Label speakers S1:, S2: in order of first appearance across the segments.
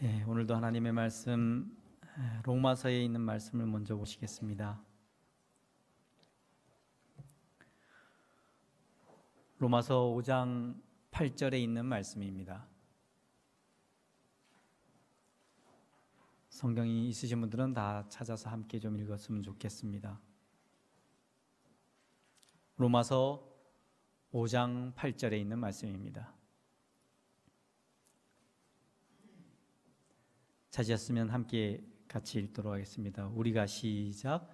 S1: 오늘도 하나님의 말씀 로마서에 있는 말씀을 먼저 보시겠습니다. 로마서 5장 8절에 있는 말씀입니다. 성경이 있으신 분들은 다 찾아서 함께 좀 읽었으면 좋겠습니다. 로마서 5장 8절에 있는 말씀입니다. 찾으셨으면 함께 같이 읽도록 하겠습니다. 우리가 시작.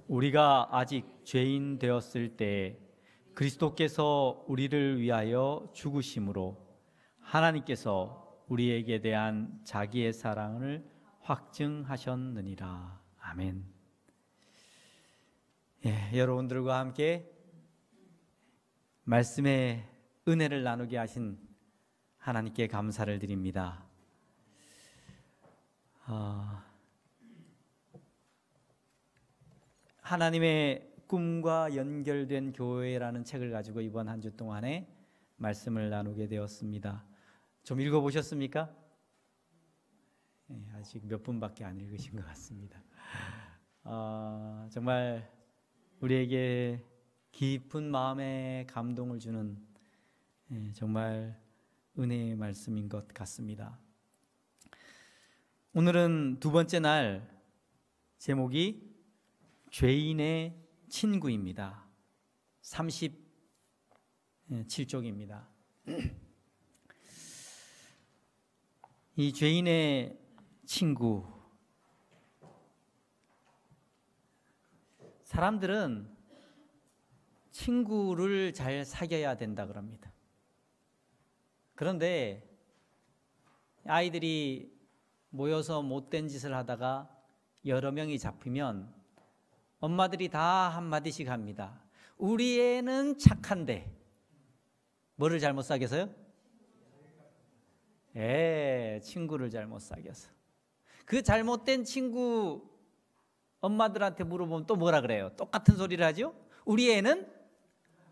S1: 우리가 아직 죄인 되었을 때 그리스도께서 우리를 위하여 죽으심으로 하나님께서 우리에게 대한 자기의 사랑을 확증하셨느니라. 아멘. 여러분들과 함께 말씀의 은혜를 나누게 하신 하나님께 감사를 드립니다. 하나님의 꿈과 연결된 교회라는 책을 가지고 이번 한 주 동안에 말씀을 나누게 되었습니다. 좀 읽어보셨습니까? 아직 몇 분밖에 안 읽으신 것 같습니다. 정말 우리에게 깊은 마음에 감동을 주는 정말 은혜의 말씀인 것 같습니다. 오늘은 두 번째 날, 제목이 죄인의 친구입니다. 37쪽입니다. 이 죄인의 친구, 사람들은 친구를 잘 사귀어야 된다 그럽니다. 그런데 아이들이 모여서 못된 짓을 하다가 여러 명이 잡히면 엄마들이 다 한마디씩 합니다. 우리 애는 착한데 뭐를 잘못 사귀어서요? 친구를 잘못 사귀어서. 그 잘못된 친구 엄마들한테 물어보면 또 뭐라 그래요? 똑같은 소리를 하죠? 우리 애는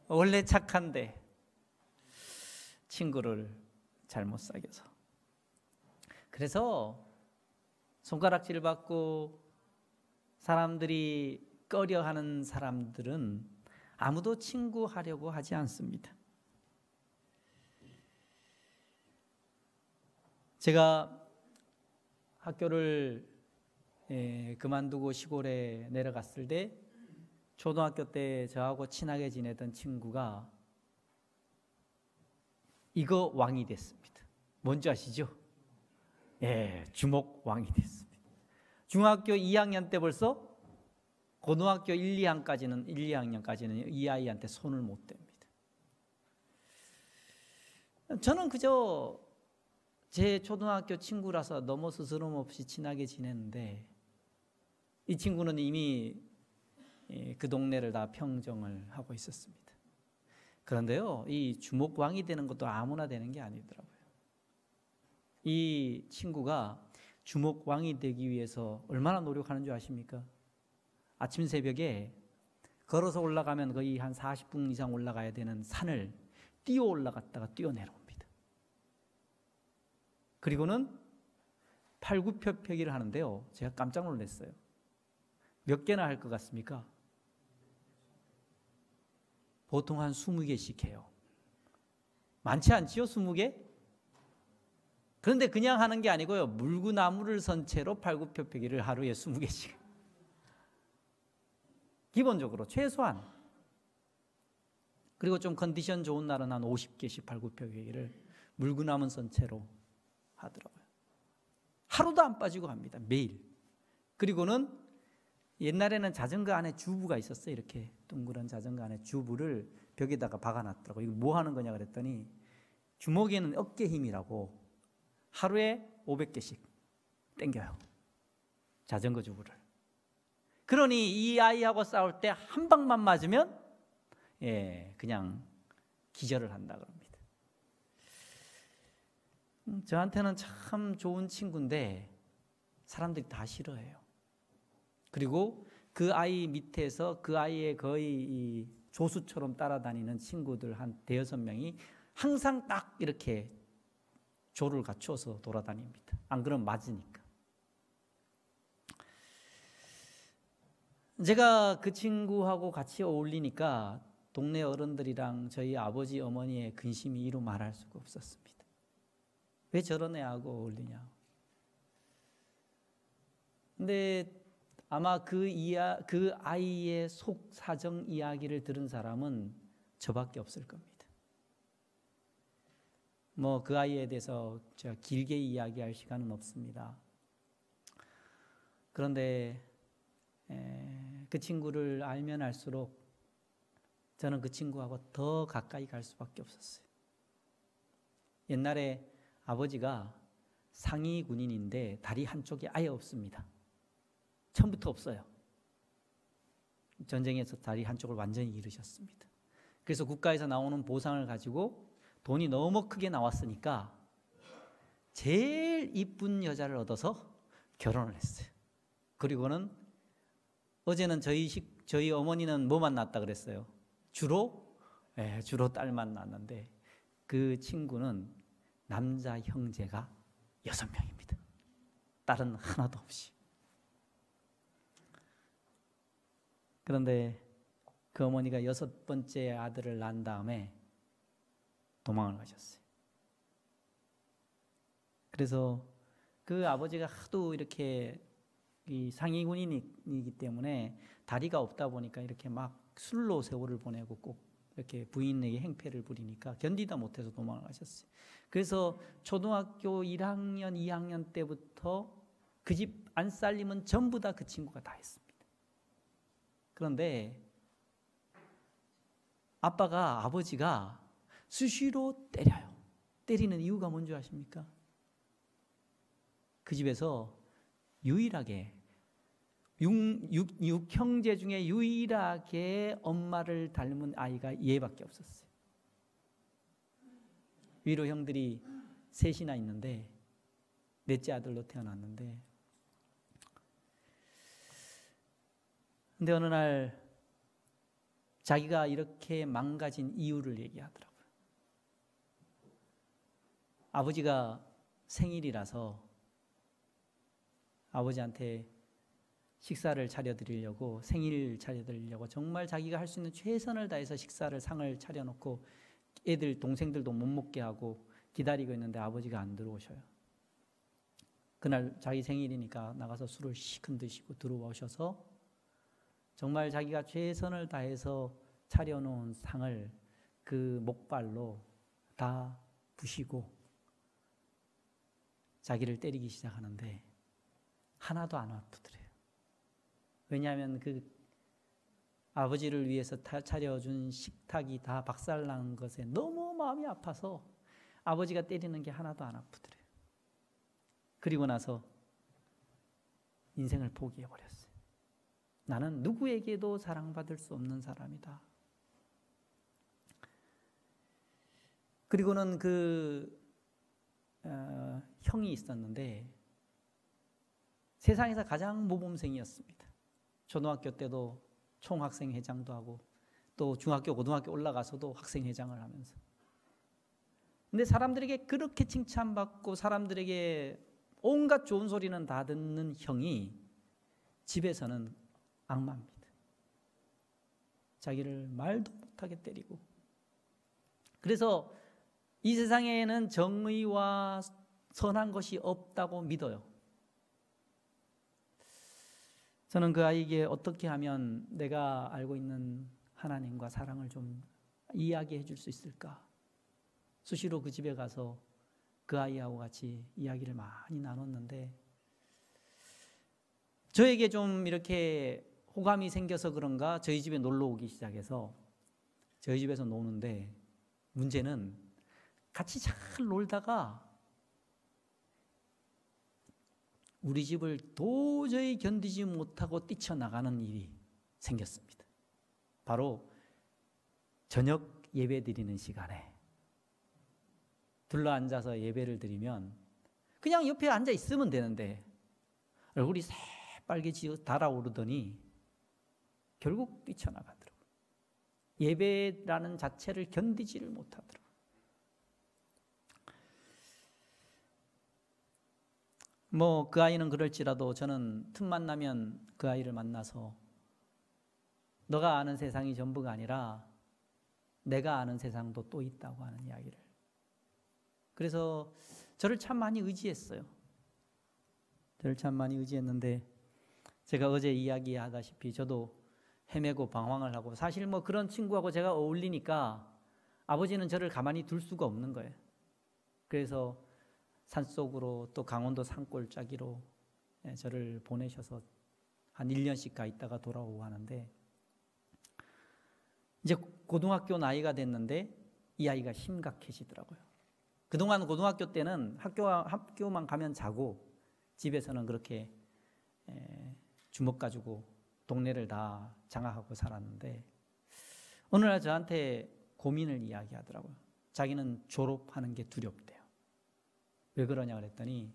S1: 원래 착한데 친구를 잘못 사귀어서. 그래서 손가락질 받고 사람들이 꺼려하는 사람들은 아무도 친구하려고 하지 않습니다. 제가 학교를 그만두고 시골에 내려갔을 때 초등학교 때 저하고 친하게 지내던 친구가 이거 왕이 됐습니다. 뭔지 아시죠? 주먹왕이 됐습니다. 중학교 2학년 때 벌써 고등학교 1, 2학년까지는 이 아이한테 손을 못 댑니다. 저는 그저 제 초등학교 친구라서 너무 스스럼 없이 친하게 지냈는데 이 친구는 이미 그 동네를 다 평정을 하고 있었습니다. 그런데요, 이 주먹왕이 되는 것도 아무나 되는 게 아니더라고요. 이 친구가 주먹왕이 되기 위해서 얼마나 노력하는 줄 아십니까? 아침 새벽에 걸어서 올라가면 거의 한 40분 이상 올라가야 되는 산을 뛰어 올라갔다가 뛰어 내려옵니다. 그리고는 팔굽혀펴기를 하는데요, 제가 깜짝 놀랐어요. 몇 개나 할 것 같습니까? 보통 한 20개씩 해요. 많지 않지요, 20개? 그런데 그냥 하는 게 아니고요, 물구나무를 선 채로 팔굽혀펴기를 하루에 20개씩. 기본적으로 최소한. 그리고 좀 컨디션 좋은 날은 한 50개씩 팔굽혀펴기를 물구나무 선 채로 하더라고요. 하루도 안 빠지고 합니다. 매일. 그리고는 옛날에는 자전거 안에 주부가 있었어요. 이렇게 둥그런 자전거 안에 주부를 벽에다가 박아놨더라고요. 이거 뭐 하는 거냐 그랬더니 주먹에는 어깨 힘이라고 하루에 500개씩 땡겨요. 자전거 주부를. 그러니 이 아이하고 싸울 때 한 방만 맞으면 그냥 기절을 한다 그럽니다. 저한테는 참 좋은 친구인데 사람들이 다 싫어해요. 그리고 그 아이 밑에서 그 아이의 거의 이 조수처럼 따라다니는 친구들 한 5-6명이 항상 딱 이렇게 조를 갖추어서 돌아다닙니다. 안 그러면 맞으니까. 제가 그 친구하고 같이 어울리니까 동네 어른들이랑 저희 아버지 어머니의 근심이 이루 말할 수가 없었습니다. 왜 저런 애하고 어울리냐. 근데 아마 그 아이의 속 사정 이야기를 들은 사람은 저밖에 없을 겁니다. 뭐 그 아이에 대해서 제가 길게 이야기할 시간은 없습니다. 그런데 그 친구를 알면 알수록 저는 그 친구하고 더 가까이 갈 수밖에 없었어요. 옛날에 아버지가 상위 군인인데 다리 한쪽이 아예 없습니다. 처음부터 없어요. 전쟁에서 다리 한쪽을 완전히 잃으셨습니다. 그래서 국가에서 나오는 보상을 가지고 돈이 너무 크게 나왔으니까 제일 이쁜 여자를 얻어서 결혼을 했어요. 그리고는 어제는 저희 어머니는 뭐만 낳았다 그랬어요? 주로 딸만 낳았는데 그 친구는 남자 형제가 6명입니다. 딸은 하나도 없이. 그런데 그 어머니가 6번째 아들을 낳은 다음에 도망을 가셨어요. 그래서 그 아버지가 하도 이렇게 상위 군인이기 때문에 다리가 없다 보니까 이렇게 막 술로 세월을 보내고 꼭 이렇게 부인에게 행패를 부리니까 견디다 못해서 도망을 가셨어요. 그래서 초등학교 1학년, 2학년 때부터 그 집 안살림은 전부 다 그 친구가 다 했습니다. 그런데 아버지가 수시로 때려요. 때리는 이유가 뭔지 아십니까? 그 집에서 유일하게 6형제 중에 유일하게 엄마를 닮은 아이가 얘밖에 없었어요. 위로 형들이 셋이나 있는데 넷째 아들로 태어났는데, 근데 어느 날 자기가 이렇게 망가진 이유를 얘기하더라고요. 아버지가 생일이라서 아버지한테 식사를 차려드리려고, 생일 차려드리려고 정말 자기가 할 수 있는 최선을 다해서 상을 차려놓고 애들 동생들도 못 먹게 하고 기다리고 있는데 아버지가 안 들어오셔요. 그날 자기 생일이니까 나가서 술을 시큰 드시고 들어오셔서 정말 자기가 최선을 다해서 차려놓은 상을 그 목발로 다 부시고 자기를 때리기 시작하는데 하나도 안 아프더래요. 왜냐하면 그 아버지를 위해서 차려준 식탁이 다 박살난 것에 너무 마음이 아파서 아버지가 때리는 게 하나도 안 아프더래요. 그리고 나서 인생을 포기해버렸어요. 나는 누구에게도 사랑받을 수 없는 사람이다. 그리고는 형이 있었는데 세상에서 가장 모범생이었습니다. 초등학교 때도 총학생회장도 하고 또 중학교, 고등학교 올라가서도 학생회장을 하면서. 근데 사람들에게 그렇게 칭찬받고 사람들에게 온갖 좋은 소리는 다 듣는 형이 집에서는 악마입니다. 자기를 말도 못하게 때리고. 그래서 이 세상에는 정의와 선한 것이 없다고 믿어요. 저는 그 아이에게 어떻게 하면 내가 알고 있는 하나님과 사랑을 좀 이야기해 줄 수 있을까? 수시로 그 집에 가서 그 아이하고 같이 이야기를 많이 나눴는데 저에게 좀 이렇게 호감이 생겨서 그런가 저희 집에 놀러 오기 시작해서 저희 집에서 노는데 문제는 같이 잘 놀다가 우리 집을 도저히 견디지 못하고 뛰쳐나가는 일이 생겼습니다. 바로 저녁 예배 드리는 시간에 둘러앉아서 예배를 드리면 그냥 옆에 앉아 있으면 되는데 얼굴이 새빨개지고 달아오르더니 결국 뛰쳐나가더라고요. 예배라는 자체를 견디지를 못하더라고요. 뭐 그 아이는 그럴지라도 저는 틈만 나면 그 아이를 만나서 너가 아는 세상이 전부가 아니라 내가 아는 세상도 또 있다고 하는 이야기를. 그래서 저를 참 많이 의지했어요. 저를 참 많이 의지했는데 제가 어제 이야기하다시피 저도 헤매고 방황을 하고 사실 뭐 그런 친구하고 제가 어울리니까 아버지는 저를 가만히 둘 수가 없는 거예요. 그래서 산속으로 또 강원도 산골짜기로 저를 보내셔서 한 1년씩 가 있다가 돌아오고 하는데 이제 고등학교 나이가 됐는데 이 아이가 심각해지더라고요. 그동안 고등학교 때는 학교만 가면 자고 집에서는 그렇게 주먹 가지고 동네를 다 장악하고 살았는데 어느 날 저한테 고민을 이야기하더라고요. 자기는 졸업하는 게 두렵대요. 왜 그러냐 그랬더니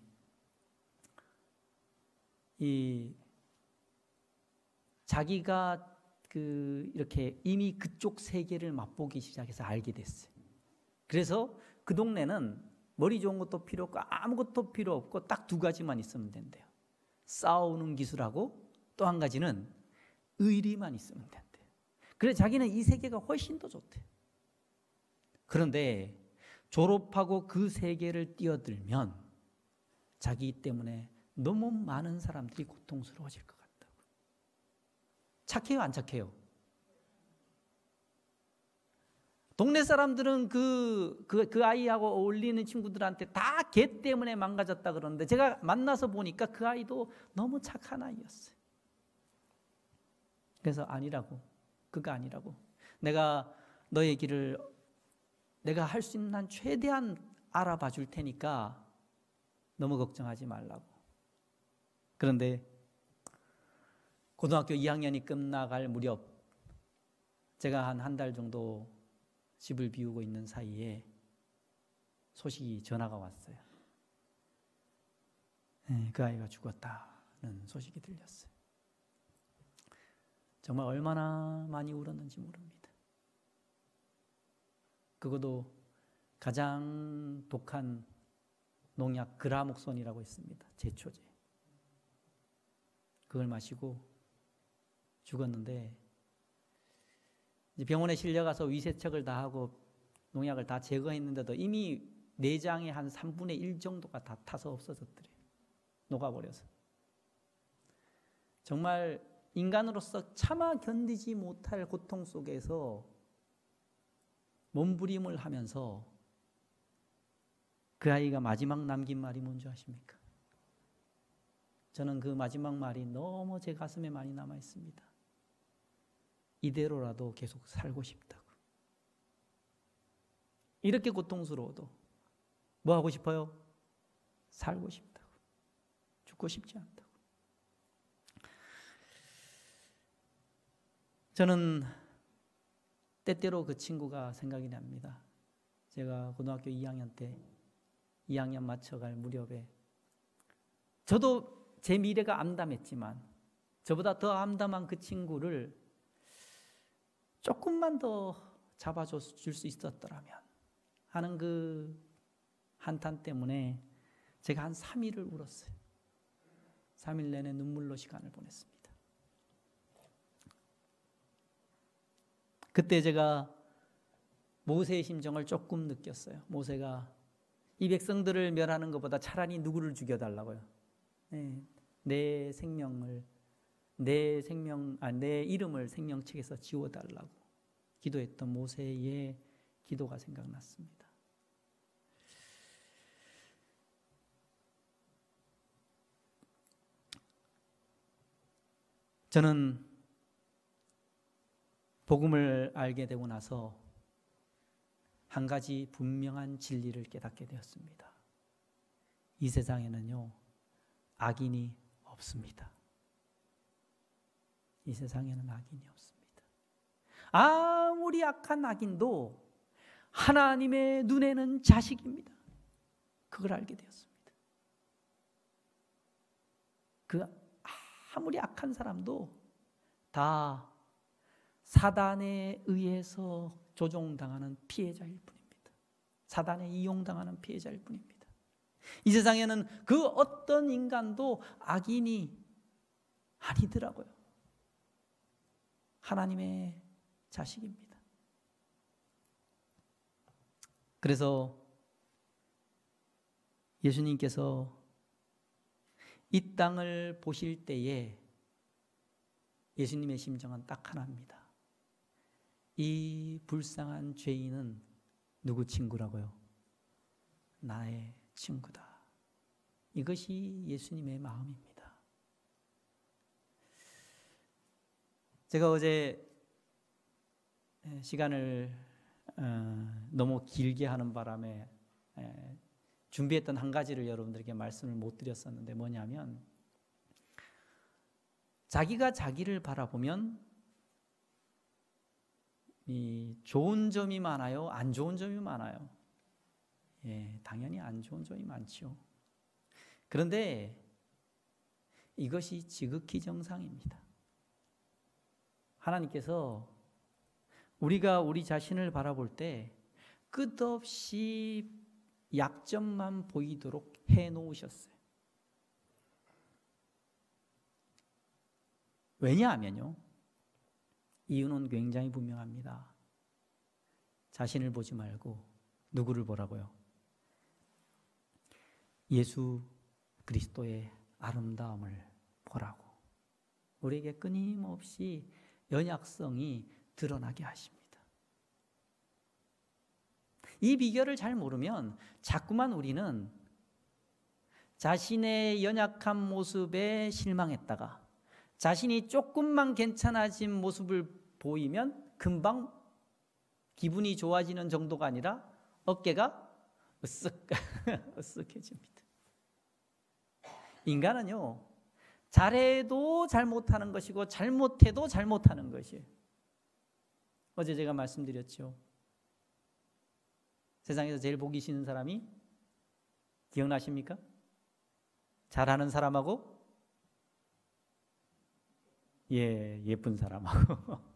S1: 자기가 이렇게 이미 그쪽 세계를 맛보기 시작해서 알게 됐어요. 그래서 그 동네는 머리 좋은 것도 필요 없고 아무것도 필요 없고 딱 두 가지만 있으면 된대요. 싸우는 기술하고 또 한 가지는 의리만 있으면 된대요. 그래서 자기는 이 세계가 훨씬 더 좋대요. 그런데 졸업하고 그 세계를 뛰어들면 자기 때문에 너무 많은 사람들이 고통스러워질 것 같다고. 착해요, 안 착해요? 동네 사람들은 그 아이하고 어울리는 친구들한테 다 걔 때문에 망가졌다 그러는데 제가 만나서 보니까 그 아이도 너무 착한 아이였어요. 그래서 아니라고, 그가 아니라고. 내가 너의 길을 내가 할 수 있는 한 최대한 알아봐 줄 테니까 너무 걱정하지 말라고. 그런데 고등학교 2학년이 끝나갈 무렵 제가 한 달 정도 집을 비우고 있는 사이에 전화가 왔어요. 그 아이가 죽었다는 소식이 들렸어요. 정말 얼마나 많이 울었는지 모릅니다. 그것도 가장 독한 농약 그라목손이라고 있습니다. 제초제. 그걸 마시고 죽었는데 이제 병원에 실려가서 위세척을 다 하고 농약을 다 제거했는데도 이미 내장의 한 3분의 1 정도가 다 타서 없어졌더래요. 녹아버려서. 정말 인간으로서 차마 견디지 못할 고통 속에서 몸부림을 하면서 그 아이가 마지막 남긴 말이 뭔지 아십니까? 저는 그 마지막 말이 너무 제 가슴에 많이 남아 있습니다. 이대로라도 계속 살고 싶다고. 이렇게 고통스러워도 뭐 하고 싶어요? 살고 싶다고. 죽고 싶지 않다고. 저는 때때로 그 친구가 생각이 납니다. 제가 고등학교 2학년 때 2학년 맞춰갈 무렵에 저도 제 미래가 암담했지만 저보다 더 암담한 그 친구를 조금만 더 잡아줄 수 있었더라면 하는 그 한탄 때문에 제가 한 3일을 울었어요. 3일 내내 눈물로 시간을 보냈습니다. 그때 제가 모세의 심정을 조금 느꼈어요. 모세가 이 백성들을 멸하는 것보다 차라리 누구를 죽여달라고요. 내 이름을 생명책에서 지워달라고 기도했던 모세의 기도가 생각났습니다. 저는 복음을 알게 되고 나서 한 가지 분명한 진리를 깨닫게 되었습니다. 이 세상에는요, 악인이 없습니다. 이 세상에는 악인이 없습니다. 아무리 악한 악인도 하나님의 눈에는 자식입니다. 그걸 알게 되었습니다. 그 아무리 악한 사람도 다 사단에 의해서 조종당하는 피해자일 뿐입니다. 사단에 이용당하는 피해자일 뿐입니다. 이 세상에는 그 어떤 인간도 악인이 아니더라고요. 하나님의 자식입니다. 그래서 예수님께서 이 땅을 보실 때에 예수님의 심정은 딱 하나입니다. 이 불쌍한 죄인은 누구 친구라고요? 나의 친구다. 이것이 예수님의 마음입니다. 제가 어제 시간을 너무 길게 하는 바람에 준비했던 한 가지를 여러분들에게 말씀을 못 드렸었는데 뭐냐면 자기가 자기를 바라보면 이 좋은 점이 많아요? 안 좋은 점이 많아요? 예, 당연히 안 좋은 점이 많죠. 그런데 이것이 지극히 정상입니다. 하나님께서 우리가 우리 자신을 바라볼 때 끝없이 약점만 보이도록 해놓으셨어요. 왜냐하면요, 이유는 굉장히 분명합니다. 자신을 보지 말고 누구를 보라고요? 예수 그리스도의 아름다움을 보라고 우리에게 끊임없이 연약성이 드러나게 하십니다. 이 비결을 잘 모르면 자꾸만 우리는 자신의 연약한 모습에 실망했다가 자신이 조금만 괜찮아진 모습을 보이면 금방 기분이 좋아지는 정도가 아니라 어깨가 으쓱해집니다. 인간은요, 잘해도 잘못하는 것이고 잘못해도 잘못하는 것이에요. 어제 제가 말씀드렸죠. 세상에서 제일 보기 싫은 사람이 기억나십니까? 잘하는 사람하고 예쁜 사람하고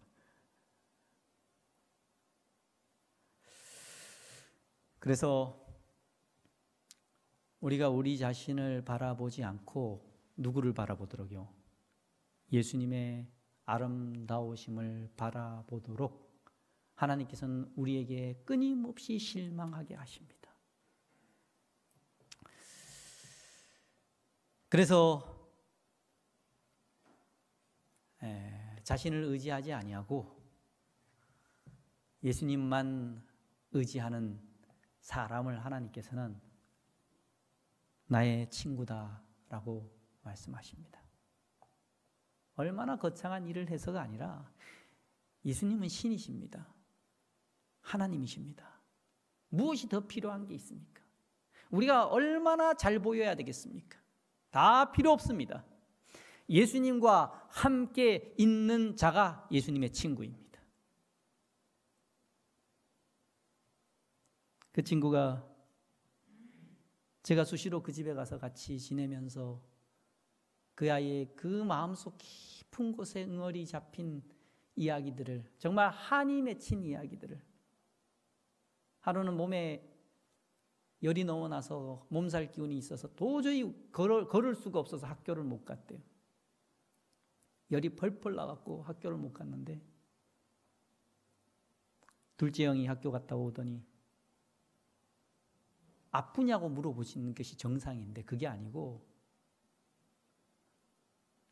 S1: 그래서 우리가 우리 자신을 바라보지 않고 누구를 바라보도록요? 예수님의 아름다우심을 바라보도록 하나님께서는 우리에게 끊임없이 실망하게 하십니다. 그래서 자신을 의지하지 아니하고 예수님만 의지하는 사람을 하나님께서는 나의 친구다라고 말씀하십니다. 얼마나 거창한 일을 해서가 아니라 예수님은 신이십니다. 하나님이십니다. 무엇이 더 필요한 게 있습니까? 우리가 얼마나 잘 보여야 되겠습니까? 다 필요 없습니다. 예수님과 함께 있는 자가 예수님의 친구입니다. 그 친구가 제가 수시로 그 집에 가서 같이 지내면서 그 아이의 그 마음속 깊은 곳에 응어리 잡힌 이야기들을, 정말 한이 맺힌 이야기들을, 하루는 몸에 열이 너무 나서 몸살 기운이 있어서 도저히 걸을 수가 없어서 학교를 못 갔대요. 열이 펄펄 나갖고 학교를 못 갔는데 둘째 형이 학교 갔다 오더니 아프냐고 물어보시는 것이 정상인데 그게 아니고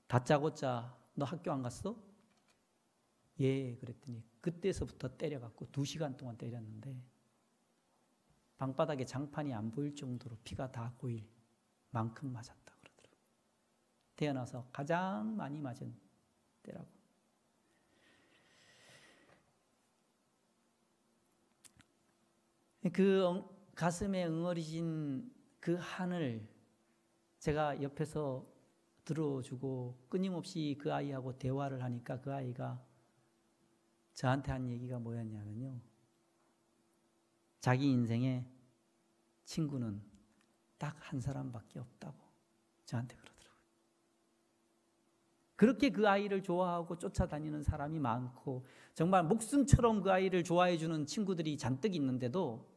S1: 다짜고짜 너 학교 안 갔어? 예, 그랬더니 그때서부터 때려갖고 2시간 동안 때렸는데 방바닥에 장판이 안 보일 정도로 피가 다 고일 만큼 맞았다 그러더라고요. 태어나서 가장 많이 맞은 때라고. 그 가슴에 응어리진 그 한을 제가 옆에서 들어주고 끊임없이 그 아이하고 대화를 하니까 그 아이가 저한테 한 얘기가 뭐였냐면요, 자기 인생에 친구는 딱 한 사람밖에 없다고 저한테 그러더라고요. 그렇게 그 아이를 좋아하고 쫓아다니는 사람이 많고 정말 목숨처럼 그 아이를 좋아해 주는 친구들이 잔뜩 있는데도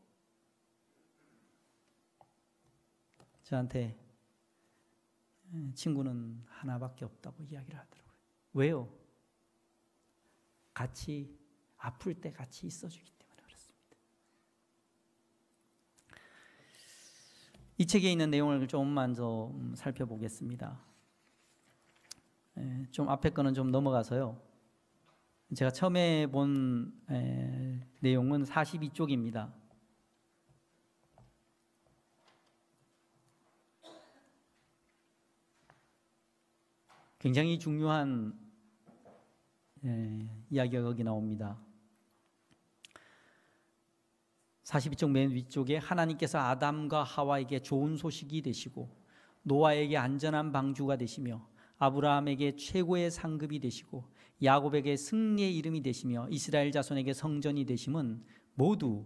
S1: 저한테 친구는 하나밖에 없다고 이야기를 하더라고요. 왜요? 같이 아플 때 같이 있어주기 때문에 그렇습니다. 이 책에 있는 내용을 조금만 더 살펴보겠습니다. 좀 앞에 거는 좀 넘어가서요. 제가 처음에 본 내용은 42쪽입니다. 굉장히 중요한 이야기가 거기 나옵니다. 42쪽 맨 위쪽에 하나님께서 아담과 하와에게 좋은 소식이 되시고 노아에게 안전한 방주가 되시며 아브라함에게 최고의 상급이 되시고 야곱에게 승리의 이름이 되시며 이스라엘 자손에게 성전이 되심은 모두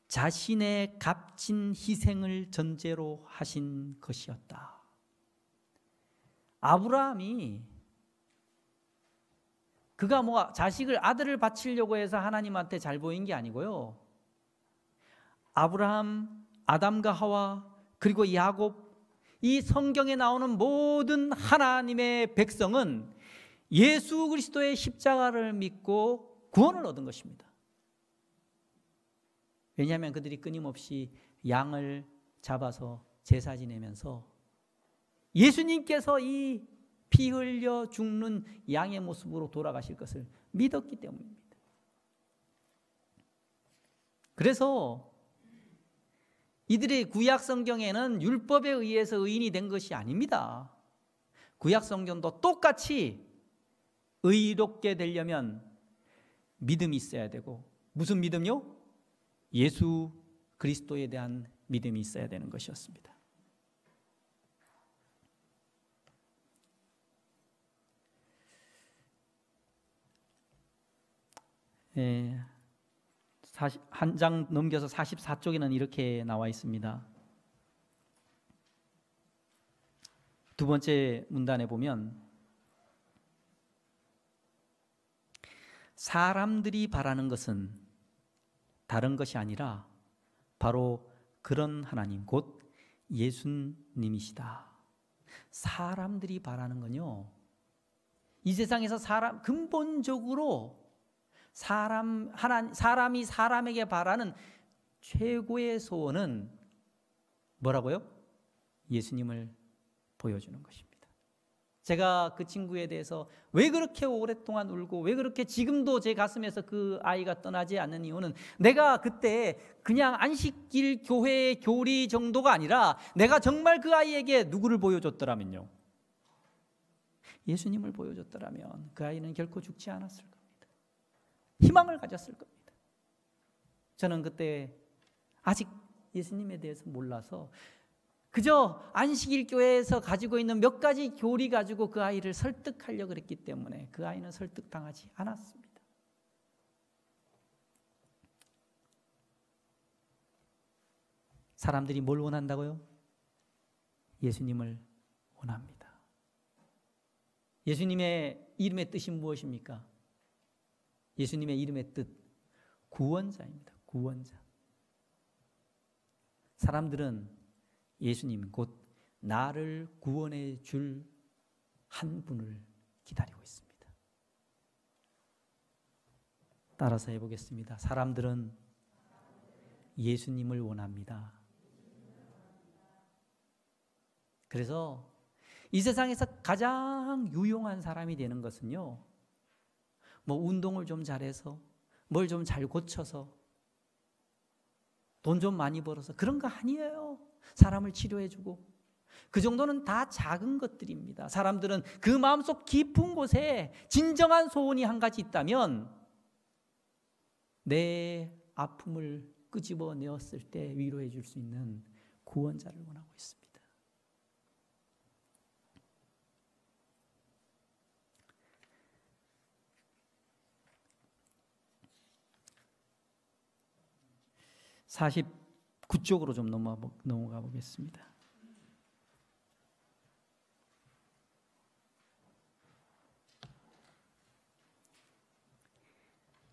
S1: 자신의 값진 희생을 전제로 하신 것이었다. 아브라함이 그가 자식을 아들을 바치려고 해서 하나님한테 잘 보인 게 아니고요. 아브라함, 아담과 하와 그리고 야곱, 이 성경에 나오는 모든 하나님의 백성은 예수 그리스도의 십자가를 믿고 구원을 얻은 것입니다. 왜냐하면 그들이 끊임없이 양을 잡아서 제사 지내면서 예수님께서 이 피 흘려 죽는 양의 모습으로 돌아가실 것을 믿었기 때문입니다. 그래서 이들의 구약 성경에는 율법에 의해서 의인이 된 것이 아닙니다. 구약 성경도 똑같이 의롭게 되려면 믿음이 있어야 되고, 무슨 믿음요? 예수 그리스도에 대한 믿음이 있어야 되는 것이었습니다. 한 장 넘겨서 44쪽에는 이렇게 나와 있습니다. 두 번째 문단에 보면 사람들이 바라는 것은 다른 것이 아니라 바로 그런 하나님 곧 예수님이시다. 사람들이 바라는 건요, 이 세상에서 근본적으로 사람이 사람에게 바라는 최고의 소원은 뭐라고요? 예수님을 보여주는 것입니다. 제가 그 친구에 대해서 왜 그렇게 오랫동안 울고 왜 그렇게 지금도 제 가슴에서 그 아이가 떠나지 않는 이유는, 내가 그때 그냥 안식일 교회 교리 정도가 아니라 내가 정말 그 아이에게 누구를 보여줬더라면요, 예수님을 보여줬더라면 그 아이는 결코 죽지 않았을 겁니다. 희망을 가졌을 겁니다. 저는 그때 아직 예수님에 대해서 몰라서 그저 안식일 교회에서 가지고 있는 몇 가지 교리 가지고 그 아이를 설득하려고 그랬기 때문에 그 아이는 설득당하지 않았습니다. 사람들이 뭘 원한다고요? 예수님을 원합니다. 예수님의 이름의 뜻이 무엇입니까? 예수님의 이름의 뜻, 구원자입니다. 구원자. 사람들은 예수님 곧 나를 구원해 줄 한 분을 기다리고 있습니다. 따라서 해보겠습니다. 사람들은 예수님을 원합니다. 그래서 이 세상에서 가장 유용한 사람이 되는 것은요, 운동을 좀 잘해서 뭘 좀 잘 고쳐서 돈 좀 많이 벌어서 그런 거 아니에요. 사람을 치료해주고 그 정도는 다 작은 것들입니다. 사람들은 그 마음속 깊은 곳에 진정한 소원이 한 가지 있다면 내 아픔을 끄집어내었을 때 위로해 줄 수 있는 구원자를 원하고 있습니다. (49쪽으로) 좀 넘어가 보겠습니다.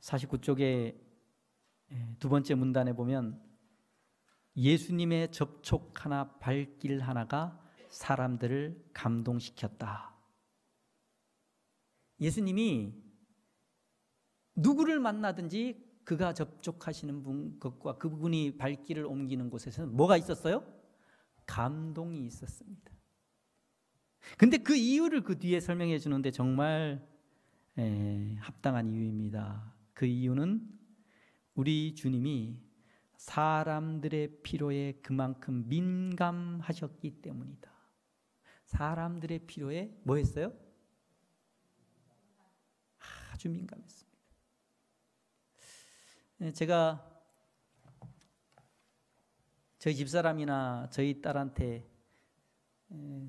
S1: 49쪽에 두 번째 문단에 보면 예수님의 접촉 하나, 발길 하나가 사람들을 감동시켰다. 예수님이 누구를 만나든지 그가 접촉하시는 분, 것과 그분이 발길을 옮기는 곳에서는 뭐가 있었어요? 감동이 있었습니다. 근데 그 이유를 그 뒤에 설명해 주는데 정말 합당한 이유입니다. 그 이유는 우리 주님이 사람들의 필요에 그만큼 민감하셨기 때문이다. 사람들의 필요에 뭐 했어요? 아주 민감했습니다. 제가 저희 집사람이나 저희 딸한테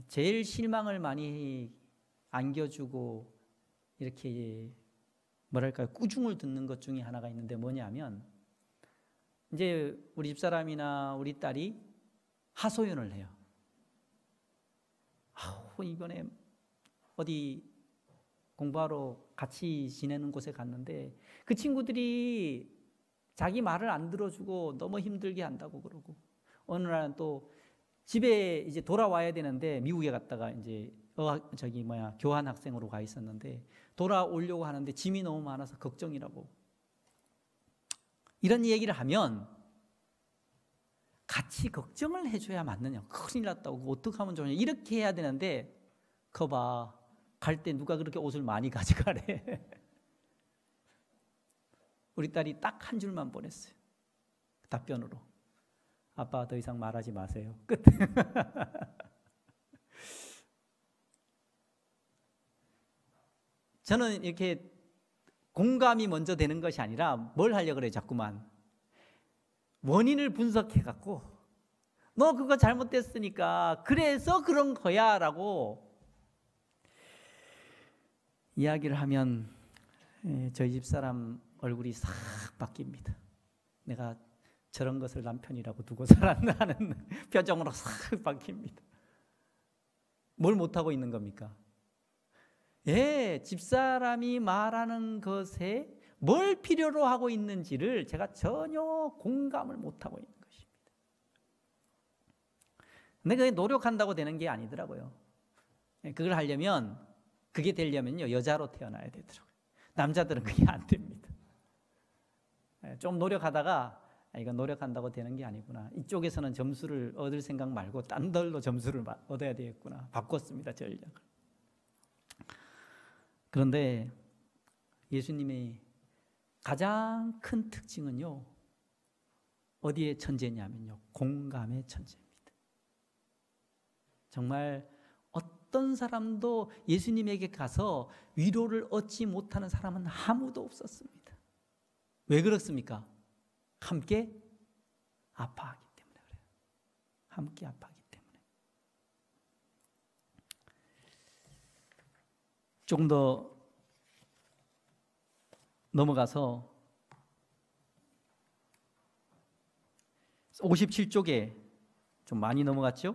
S1: 제일 실망을 많이 안겨주고 이렇게 뭐랄까요, 꾸중을 듣는 것 중에 하나가 있는데 뭐냐면, 이제 우리 집사람이나 우리 딸이 하소연을 해요. 이번에 어디 공부하러 같이 지내는 곳에 갔는데 그 친구들이 자기 말을 안 들어주고 너무 힘들게 한다고 그러고, 어느 날은 또 집에 이제 돌아와야 되는데, 미국에 갔다가 이제 교환 학생으로 가 있었는데 돌아오려고 하는데 짐이 너무 많아서 걱정이라고, 이런 얘기를 하면 같이 걱정을 해줘야 맞느냐, 큰일 났다고, 어떻게 하면 좋으냐, 이렇게 해야 되는데, 거봐, 갈 때 누가 그렇게 옷을 많이 가져가래. 우리 딸이 딱 한 줄만 보냈어요. 답변으로: 아빠 더 이상 말하지 마세요. 끝. 저는 이렇게 공감이 먼저 되는 것이 아니라 뭘 하려고 그래요, 자꾸만. 원인을 분석해 갖고 너 그거 잘못됐으니까 그래서 그런 거야 라고 이야기를 하면 저희 집사람 얼굴이 싹 바뀝니다. 내가 저런 것을 남편이라고 두고 살았나는 표정으로 싹 바뀝니다. 뭘 못하고 있는 겁니까? 집사람이 말하는 것에 뭘 필요로 하고 있는지를 제가 전혀 공감을 못하고 있는 것입니다. 근데 그게 노력한다고 되는 게 아니더라고요. 그걸 하려면, 그게 되려면요, 여자로 태어나야 되더라고요. 남자들은 그게 안 됩니다. 좀 노력하다가 이건 노력한다고 되는 게 아니구나, 이쪽에서는 점수를 얻을 생각 말고 딴 데로 점수를 얻어야 되겠구나, 바꿨습니다, 전략을. 그런데 예수님의 가장 큰 특징은요, 어디에 천재냐면요, 공감의 천재입니다. 정말 어떤 사람도 예수님에게 가서 위로를 얻지 못하는 사람은 아무도 없었습니다. 왜 그렇습니까? 함께 아파하기 때문에 그래요. 함께 아파하기 때문에. 조금 더 넘어가서 57쪽에 좀 많이 넘어갔죠?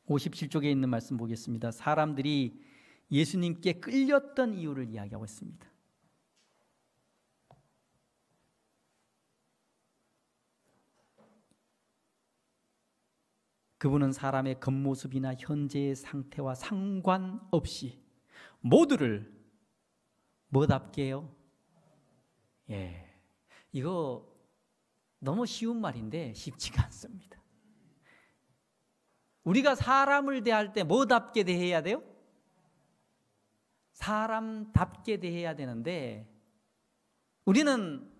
S1: 57쪽에 있는 말씀 보겠습니다. 사람들이 예수님께 끌렸던 이유를 이야기하고 있습니다. 그분은 사람의 겉모습이나 현재의 상태와 상관없이 모두를 뭐답게 해요? 이거 너무 쉬운 말인데 쉽지가 않습니다. 우리가 사람을 대할 때 뭐답게 대해야 돼요? 사람답게 대해야 되는데, 우리는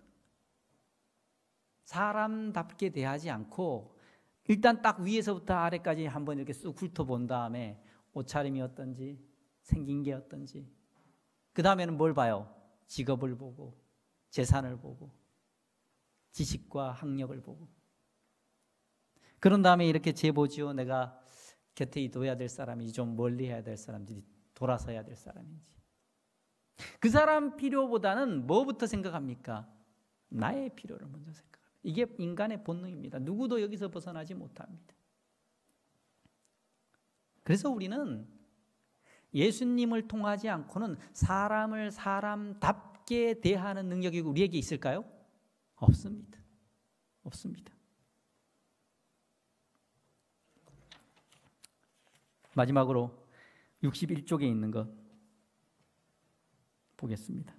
S1: 사람답게 대하지 않고 일단 딱 위에서부터 아래까지 한번 이렇게 쑥 훑어본 다음에 옷차림이 어떤지, 생긴 게 어떤지, 그 다음에는 뭘 봐요? 직업을 보고, 재산을 보고, 지식과 학력을 보고, 그런 다음에 이렇게 재보지요. 내가 곁에 둬야 될 사람인지, 좀 멀리 해야 될 사람인지, 돌아서 해야 될 사람인지. 그 사람 필요보다는 뭐부터 생각합니까? 나의 필요를 먼저 생각합니다. 이게 인간의 본능입니다. 누구도 여기서 벗어나지 못합니다. 그래서 우리는 예수님을 통하지 않고는 사람을 사람답게 대하는 능력이 우리에게 있을까요? 없습니다. 없습니다. 마지막으로 61쪽에 있는 것 보겠습니다.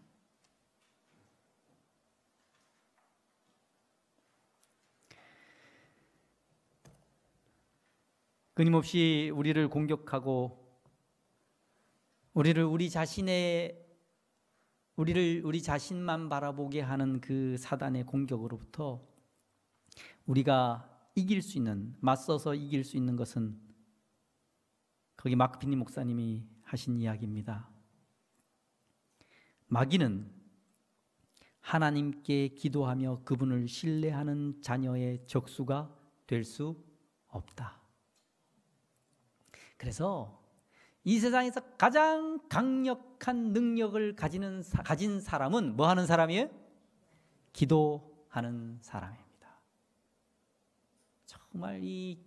S1: 끊임없이 우리를 공격하고 우리 자신만 바라보게 하는 그 사단의 공격으로부터 우리가 맞서서 이길 수 있는 것은 거기 마크 빈니 목사님이 하신 이야기입니다. 마귀는 하나님께 기도하며 그분을 신뢰하는 자녀의 적수가 될 수 없다. 그래서 이 세상에서 가장 강력한 능력을 가진 사람은 뭐 하는 사람이에요? 기도하는 사람입니다. 정말 이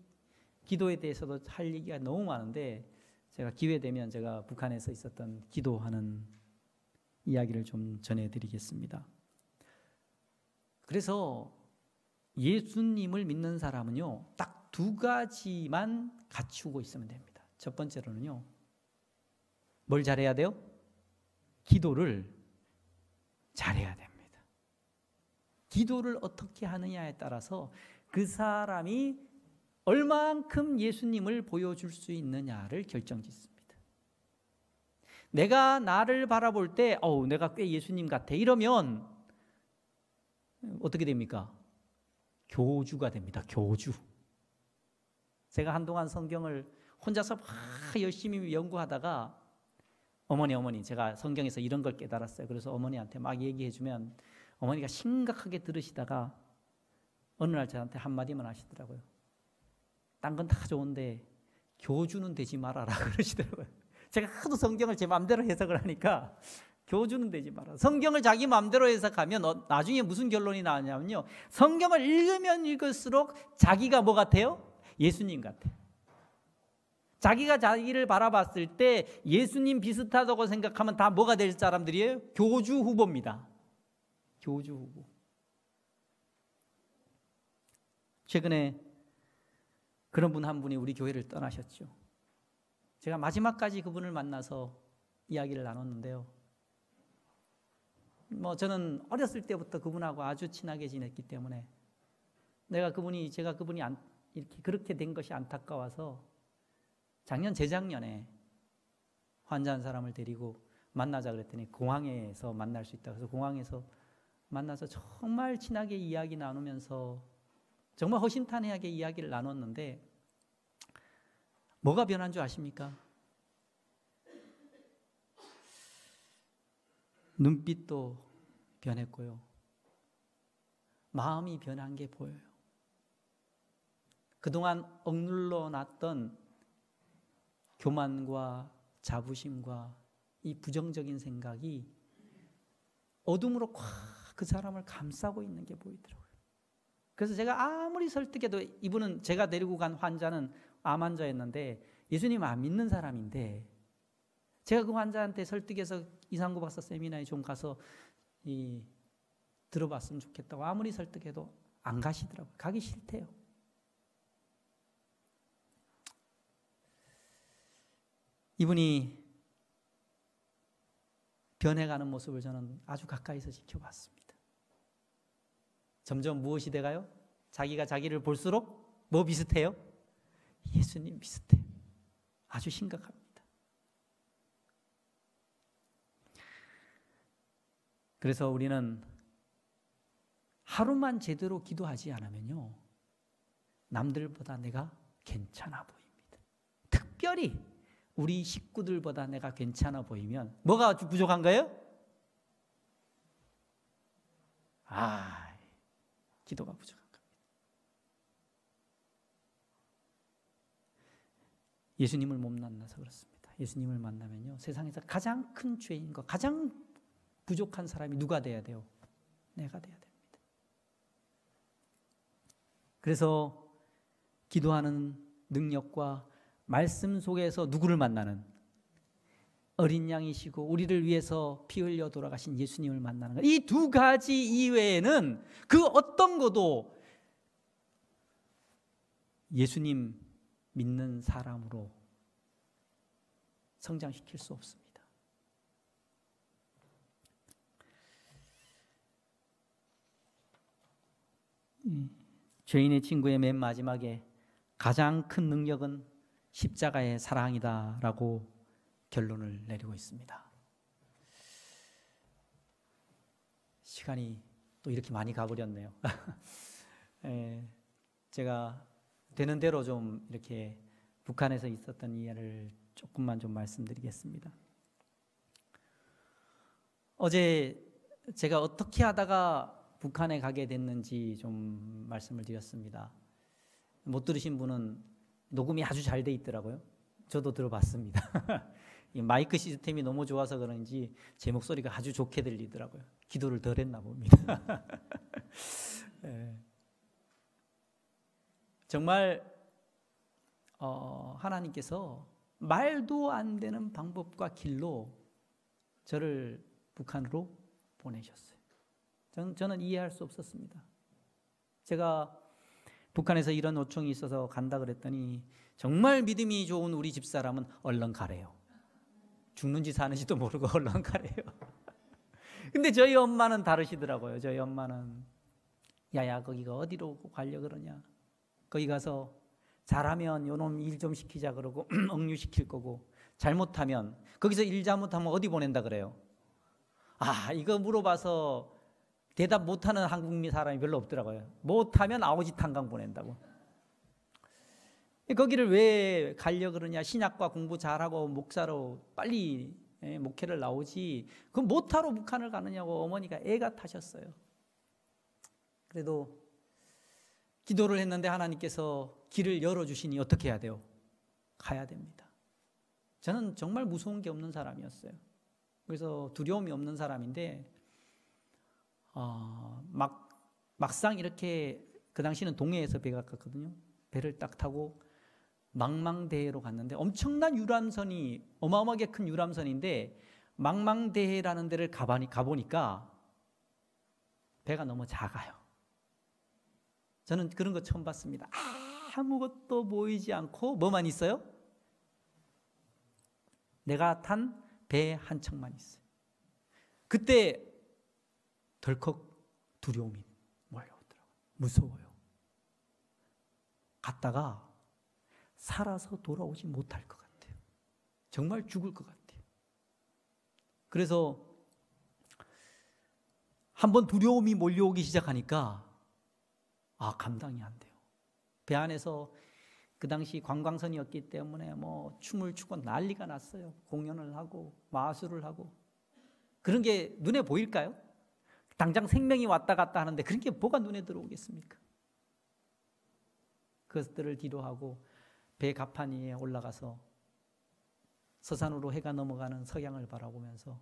S1: 기도에 대해서도 할 얘기가 너무 많은데 제가 기회되면 제가 북한에서 있었던 기도하는 이야기를 좀 전해드리겠습니다. 그래서 예수님을 믿는 사람은요, 딱 두 가지만 갖추고 있으면 됩니다. 첫 번째로는요, 뭘 잘해야 돼요? 기도를 잘해야 됩니다. 기도를 어떻게 하느냐에 따라서 그 사람이 얼만큼 예수님을 보여줄 수 있느냐를 결정짓습니다. 내가 나를 바라볼 때 내가 꽤 예수님 같아 이러면 어떻게 됩니까? 교주가 됩니다. 교주. 제가 한동안 성경을 혼자서 막 열심히 연구하다가 어머니 제가 성경에서 이런 걸 깨달았어요. 그래서 어머니한테 막 얘기해 주면 어머니가 심각하게 들으시다가 어느 날 저한테 한마디만 하시더라고요. 딴 건 다 좋은데 교주는 되지 말아라 그러시더라고요. 제가 하도 성경을 제 마음대로 해석을 하니까 교주는 되지 마라. 성경을 자기 마음대로 해석하면 나중에 무슨 결론이 나오냐면요, 성경을 읽으면 읽을수록 자기가 뭐 같아요? 예수님 같아요. 자기가 자기를 바라봤을 때 예수님 비슷하다고 생각하면 다 뭐가 될 사람들이에요? 교주 후보입니다. 교주 후보. 최근에 그런 분 한 분이 우리 교회를 떠나셨죠. 제가 마지막까지 그분을 만나서 이야기를 나눴는데요. 저는 어렸을 때부터 그분하고 아주 친하게 지냈기 때문에 제가 그분이 이렇게 그렇게 된 것이 안타까워서 재작년에 환자한 사람을 데리고 만나자 그랬더니 공항에서 만날 수 있다. 그래서 공항에서 만나서 정말 친하게 이야기 나누면서 정말 허심탄회하게 이야기를 나눴는데 뭐가 변한 줄 아십니까? 눈빛도 변했고요. 마음이 변한 게 보여요. 그동안 억눌러 놨던 교만과 자부심과 이 부정적인 생각이 어둠으로 꽉 그 사람을 감싸고 있는 게 보이더라고요. 그래서 제가 아무리 설득해도 이분은 제가 데리고 간 환자는 암 환자였는데 예수님 안 믿는 사람인데 제가 그 환자한테 설득해서 이상구 박사 세미나에 좀 가서 들어봤으면 좋겠다고 아무리 설득해도 안 가시더라고요. 가기 싫대요. 이분이 변해가는 모습을 저는 아주 가까이서 지켜봤습니다. 점점 무엇이 돼가요? 자기가 자기를 볼수록 뭐 비슷해요? 예수님 비슷해요. 아주 심각합니다. 그래서 우리는 하루만 제대로 기도하지 않으면요, 남들보다 내가 괜찮아 보입니다. 특별히 우리 식구들보다 내가 괜찮아 보이면 뭐가 부족한 거예요? 기도가 부족한 겁니다. 예수님을 못 만나서 그렇습니다. 예수님을 만나면요, 세상에서 가장 큰 죄인 것, 가장 부족한 사람이 누가 돼야 돼요? 내가 돼야 됩니다. 그래서 기도하는 능력과 말씀 속에서 누구를 만나는? 어린 양이시고 우리를 위해서 피 흘려 돌아가신 예수님을 만나는 것. 이 두 가지 이외에는 그 어떤 것도 예수님 믿는 사람으로 성장시킬 수 없습니다. 죄인의 친구의 맨 마지막에 가장 큰 능력은 십자가의 사랑이다라고 결론을 내리고 있습니다. 시간이 또 이렇게 많이 가버렸네요. 제가 되는 대로 좀 이렇게 북한에서 있었던 이야기를 조금만 좀 말씀드리겠습니다. 어제 제가 어떻게 하다가 북한에 가게 됐는지 좀 말씀을 드렸습니다. 못 들으신 분은 녹음이 아주 잘 돼 있더라고요. 저도 들어봤습니다. 이 마이크 시스템이 너무 좋아서 그런지 제 목소리가 아주 좋게 들리더라고요. 기도를 덜 했나 봅니다. 정말 하나님께서 말도 안 되는 방법과 길로 저를 북한으로 보내셨어요. 저는 이해할 수 없었습니다. 제가 북한에서 이런 요청이 있어서 간다 그랬더니 정말 믿음이 좋은 우리 집사람은 얼른 가래요. 죽는지 사는지도 모르고 얼른 가래요. 근데 저희 엄마는 다르시더라고요. 저희 엄마는 야야 거기가 어디로 가려고 그러냐. 거기 가서 잘하면 요놈 일 좀 시키자 그러고 억류시킬 거고 잘못하면 거기서 일 잘못하면 어디 보낸다 그래요. 이거 물어봐서 대답 못하는 한국민 사람이 별로 없더라고요. 못하면 아오지 탄강 보낸다고. 거기를 왜 가려고 그러냐. 신약과 공부 잘하고 목사로 빨리 목회를 나오지 그럼 못하러 북한을 가느냐고 어머니가 애가 타셨어요. 그래도 기도를 했는데 하나님께서 길을 열어주시니 어떻게 해야 돼요? 가야 됩니다. 저는 정말 무서운 게 없는 사람이었어요. 그래서 두려움이 없는 사람인데 막상 이렇게 그 당시는 동해에서 배가 갔거든요. 배를 딱 타고 망망대해로 갔는데 엄청난 유람선이 어마어마하게 큰 유람선인데 망망대해라는 데를 가보니까 배가 너무 작아요. 저는 그런 거 처음 봤습니다. 아무것도 보이지 않고 뭐만 있어요? 내가 탄 배 한 척만 있어요. 그때 덜컥 두려움이 몰려오더라고요. 무서워요. 갔다가 살아서 돌아오지 못할 것 같아요. 정말 죽을 것 같아요. 그래서 한번 두려움이 몰려오기 시작하니까 감당이 안 돼요. 배 안에서 그 당시 관광선이었기 때문에 뭐 춤을 추고 난리가 났어요. 공연을 하고 마술을 하고 그런 게 눈에 보일까요? 당장 생명이 왔다 갔다 하는데 그런 게 뭐가 눈에 들어오겠습니까? 그것들을 뒤로하고 배 갑판 위에 올라가서 서산으로 해가 넘어가는 석양을 바라보면서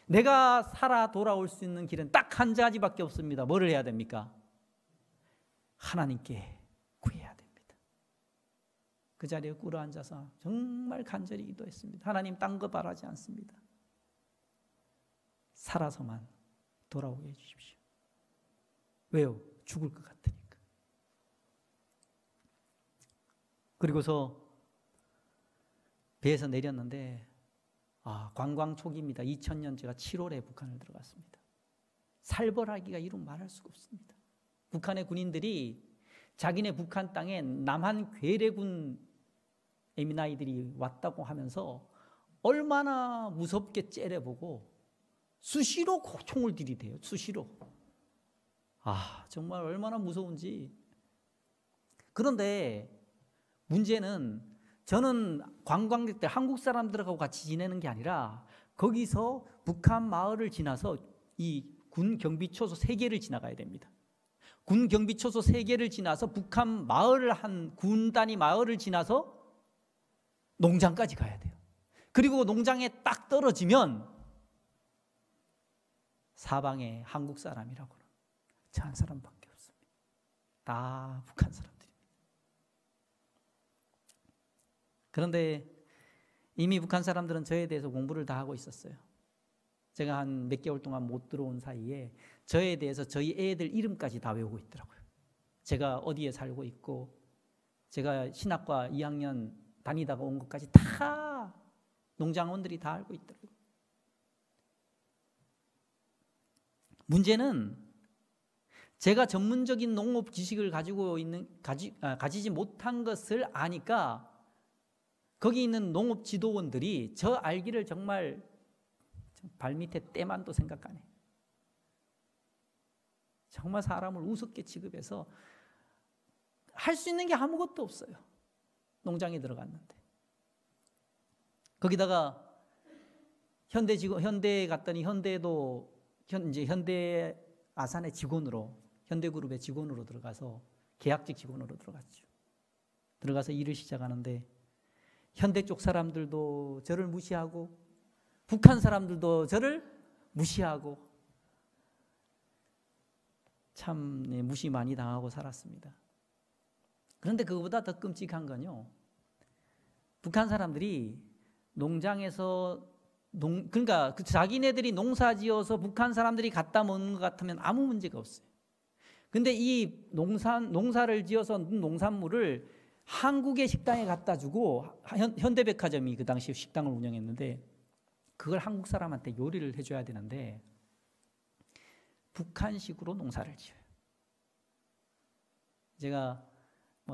S1: 내가 살아 돌아올 수 있는 길은 딱 한 가지밖에 없습니다. 뭐를 해야 됩니까? 하나님께 구해야 됩니다. 그 자리에 꿇어 앉아서 정말 간절히 기도했습니다. 하나님 딴 거 바라지 않습니다. 살아서만 돌아오게 해주십시오. 왜요? 죽을 것 같으니까. 그리고서 배에서 내렸는데 관광 초기입니다. 2000년 제가 7월에 북한을 들어갔습니다. 살벌하기가 이루 말할 수가 없습니다. 북한의 군인들이 자기네 북한 땅에 남한 괴뢰군 에미나이들이 왔다고 하면서 얼마나 무섭게 째려보고 수시로 총을 들이대요. 수시로. 정말 얼마나 무서운지. 그런데 문제는 저는 관광객들 한국 사람들하고 같이 지내는 게 아니라 거기서 북한 마을을 지나서 이 군 경비초소 3개를 지나가야 됩니다. 군 경비초소 3개를 지나서 북한 마을을 한 군 단위 마을을 지나서 농장까지 가야 돼요. 그리고 농장에 딱 떨어지면 사방에 한국 사람이라고는 저 한 사람밖에 없습니다. 다 북한 사람들입니다. 그런데 이미 북한 사람들은 저에 대해서 공부를 다 하고 있었어요. 제가 한 몇 개월 동안 못 들어온 사이에 저에 대해서 저희 애들 이름까지 다 외우고 있더라고요. 제가 어디에 살고 있고 제가 신학과 2학년 다니다가 온 것까지 다 농장원들이 다 알고 있더라고요. 문제는 제가 전문적인 농업 지식을 가지지 못한 것을 아니까 거기 있는 농업 지도원들이 저 알기를 정말 발밑에 때만도 생각 안 해. 정말 사람을 우습게 취급해서 할 수 있는 게 아무것도 없어요. 농장에 들어갔는데. 거기다가 현대에 갔더니 현대도 이제 현대 아산의 직원으로, 현대그룹의 직원으로 들어가서 계약직 직원으로 들어갔죠. 들어가서 일을 시작하는데 현대 쪽 사람들도 저를 무시하고 북한 사람들도 저를 무시하고 참 무시 많이 당하고 살았습니다. 그런데 그거보다 더 끔찍한 건요, 북한 사람들이 농장에서 그러니까 자기네들이 농사지어서 북한 사람들이 갖다 먹는 것 같으면 아무 문제가 없어요. 근데 이 농사를 지어서 농산물을 한국의 식당에 갖다 주고, 현대백화점이 그 당시 식당을 운영했는데 그걸 한국 사람한테 요리를 해줘야 되는데 북한식으로 농사를 지어요.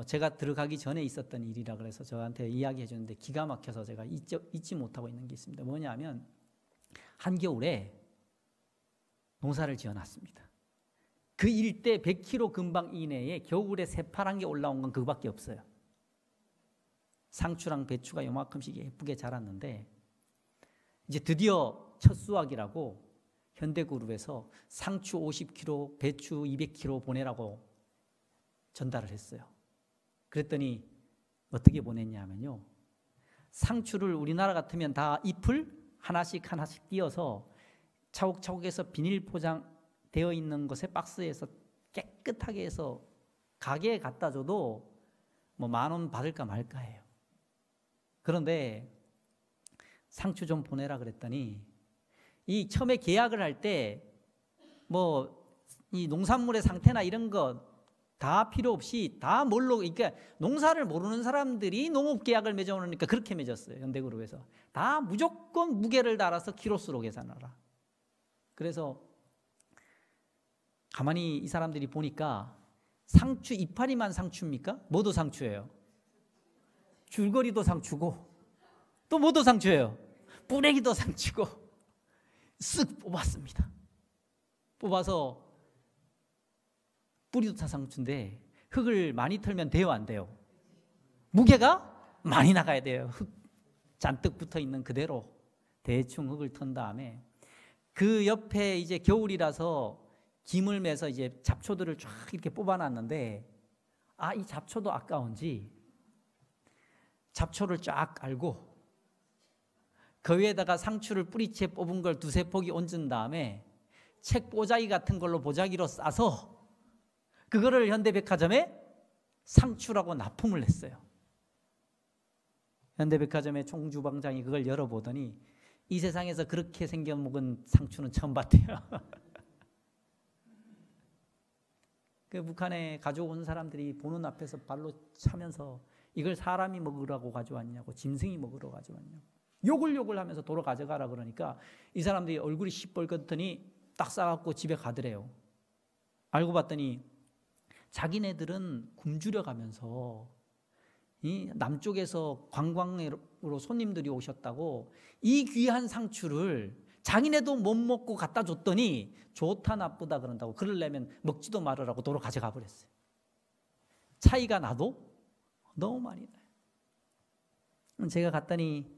S1: 제가 들어가기 전에 있었던 일이라 그래서 저한테 이야기해 주는데 기가 막혀서 제가 잊지 못하고 있는 게 있습니다. 뭐냐면 한겨울에 농사를 지어놨습니다. 그 일대 100km 근방 이내에 겨울에 새파란 게 올라온 건 그거밖에 없어요. 상추랑 배추가 요만큼씩 예쁘게 자랐는데 이제 드디어 첫 수확이라고 현대그룹에서 상추 50kg, 배추 200kg 보내라고 전달을 했어요. 그랬더니 어떻게 보냈냐면요, 상추를 우리나라 같으면 다 잎을 하나씩 띄어서 차곡차곡해서 비닐 포장되어 있는 것에 박스에서 깨끗하게 해서 가게에 갖다 줘도 뭐 10,000원 받을까 말까 해요. 그런데 상추 좀 보내라 그랬더니 이 처음에 계약을 할 때 뭐 이 농산물의 상태나 이런 거 다 필요 없이 다 그러니까 농사를 모르는 사람들이 농업 계약을 맺어놓으니까 그렇게 맺었어요. 현대그룹에서 다 무조건 무게를 달아서 키로수로 계산하라. 그래서 가만히 이 사람들이 보니까 상추 이파리만 상추입니까? 뭐도 상추예요. 줄거리도 상추고 또 뭐도 상추예요. 뿌레기도 상추고 쓱 뽑았습니다. 뽑아서 뿌리도 다 상추인데 흙을 많이 털면 돼요, 안 돼요? 무게가 많이 나가야 돼요. 흙 잔뜩 붙어 있는 그대로 대충 흙을 턴 다음에 그 옆에 이제 겨울이라서 김을 매서 이제 잡초들을 쫙 이렇게 뽑아놨는데 이 잡초도 아까운지 잡초를 쫙 깔고 그 위에다가 상추를 뿌리채 뽑은 걸 2-3포기 얹은 다음에 책 보자기 같은 걸로 보자기로 싸서 그거를 현대백화점에 상추라고 납품을 했어요. 현대백화점의 총주방장이 그걸 열어보더니 이 세상에서 그렇게 생겨먹은 상추는 처음 봤대요. 그 북한에 가져온 사람들이 보는 앞에서 발로 차면서 이걸 사람이 먹으라고 가져왔냐고, 짐승이 먹으러 가져왔냐고 욕을 하면서 도로 가져가라 그러니까 이 사람들이 얼굴이 시뻘겋더니 딱 싸갖고 집에 가더래요. 알고 봤더니 자기네들은 굶주려 가면서 이 남쪽에서 관광으로 손님들이 오셨다고 이 귀한 상추를 자기네도 못 먹고 갖다 줬더니 좋다 나쁘다 그런다고, 그러려면 먹지도 말으라고 도로 가져가 버렸어요. 차이가 나도 너무 많이 나요. 제가 갔더니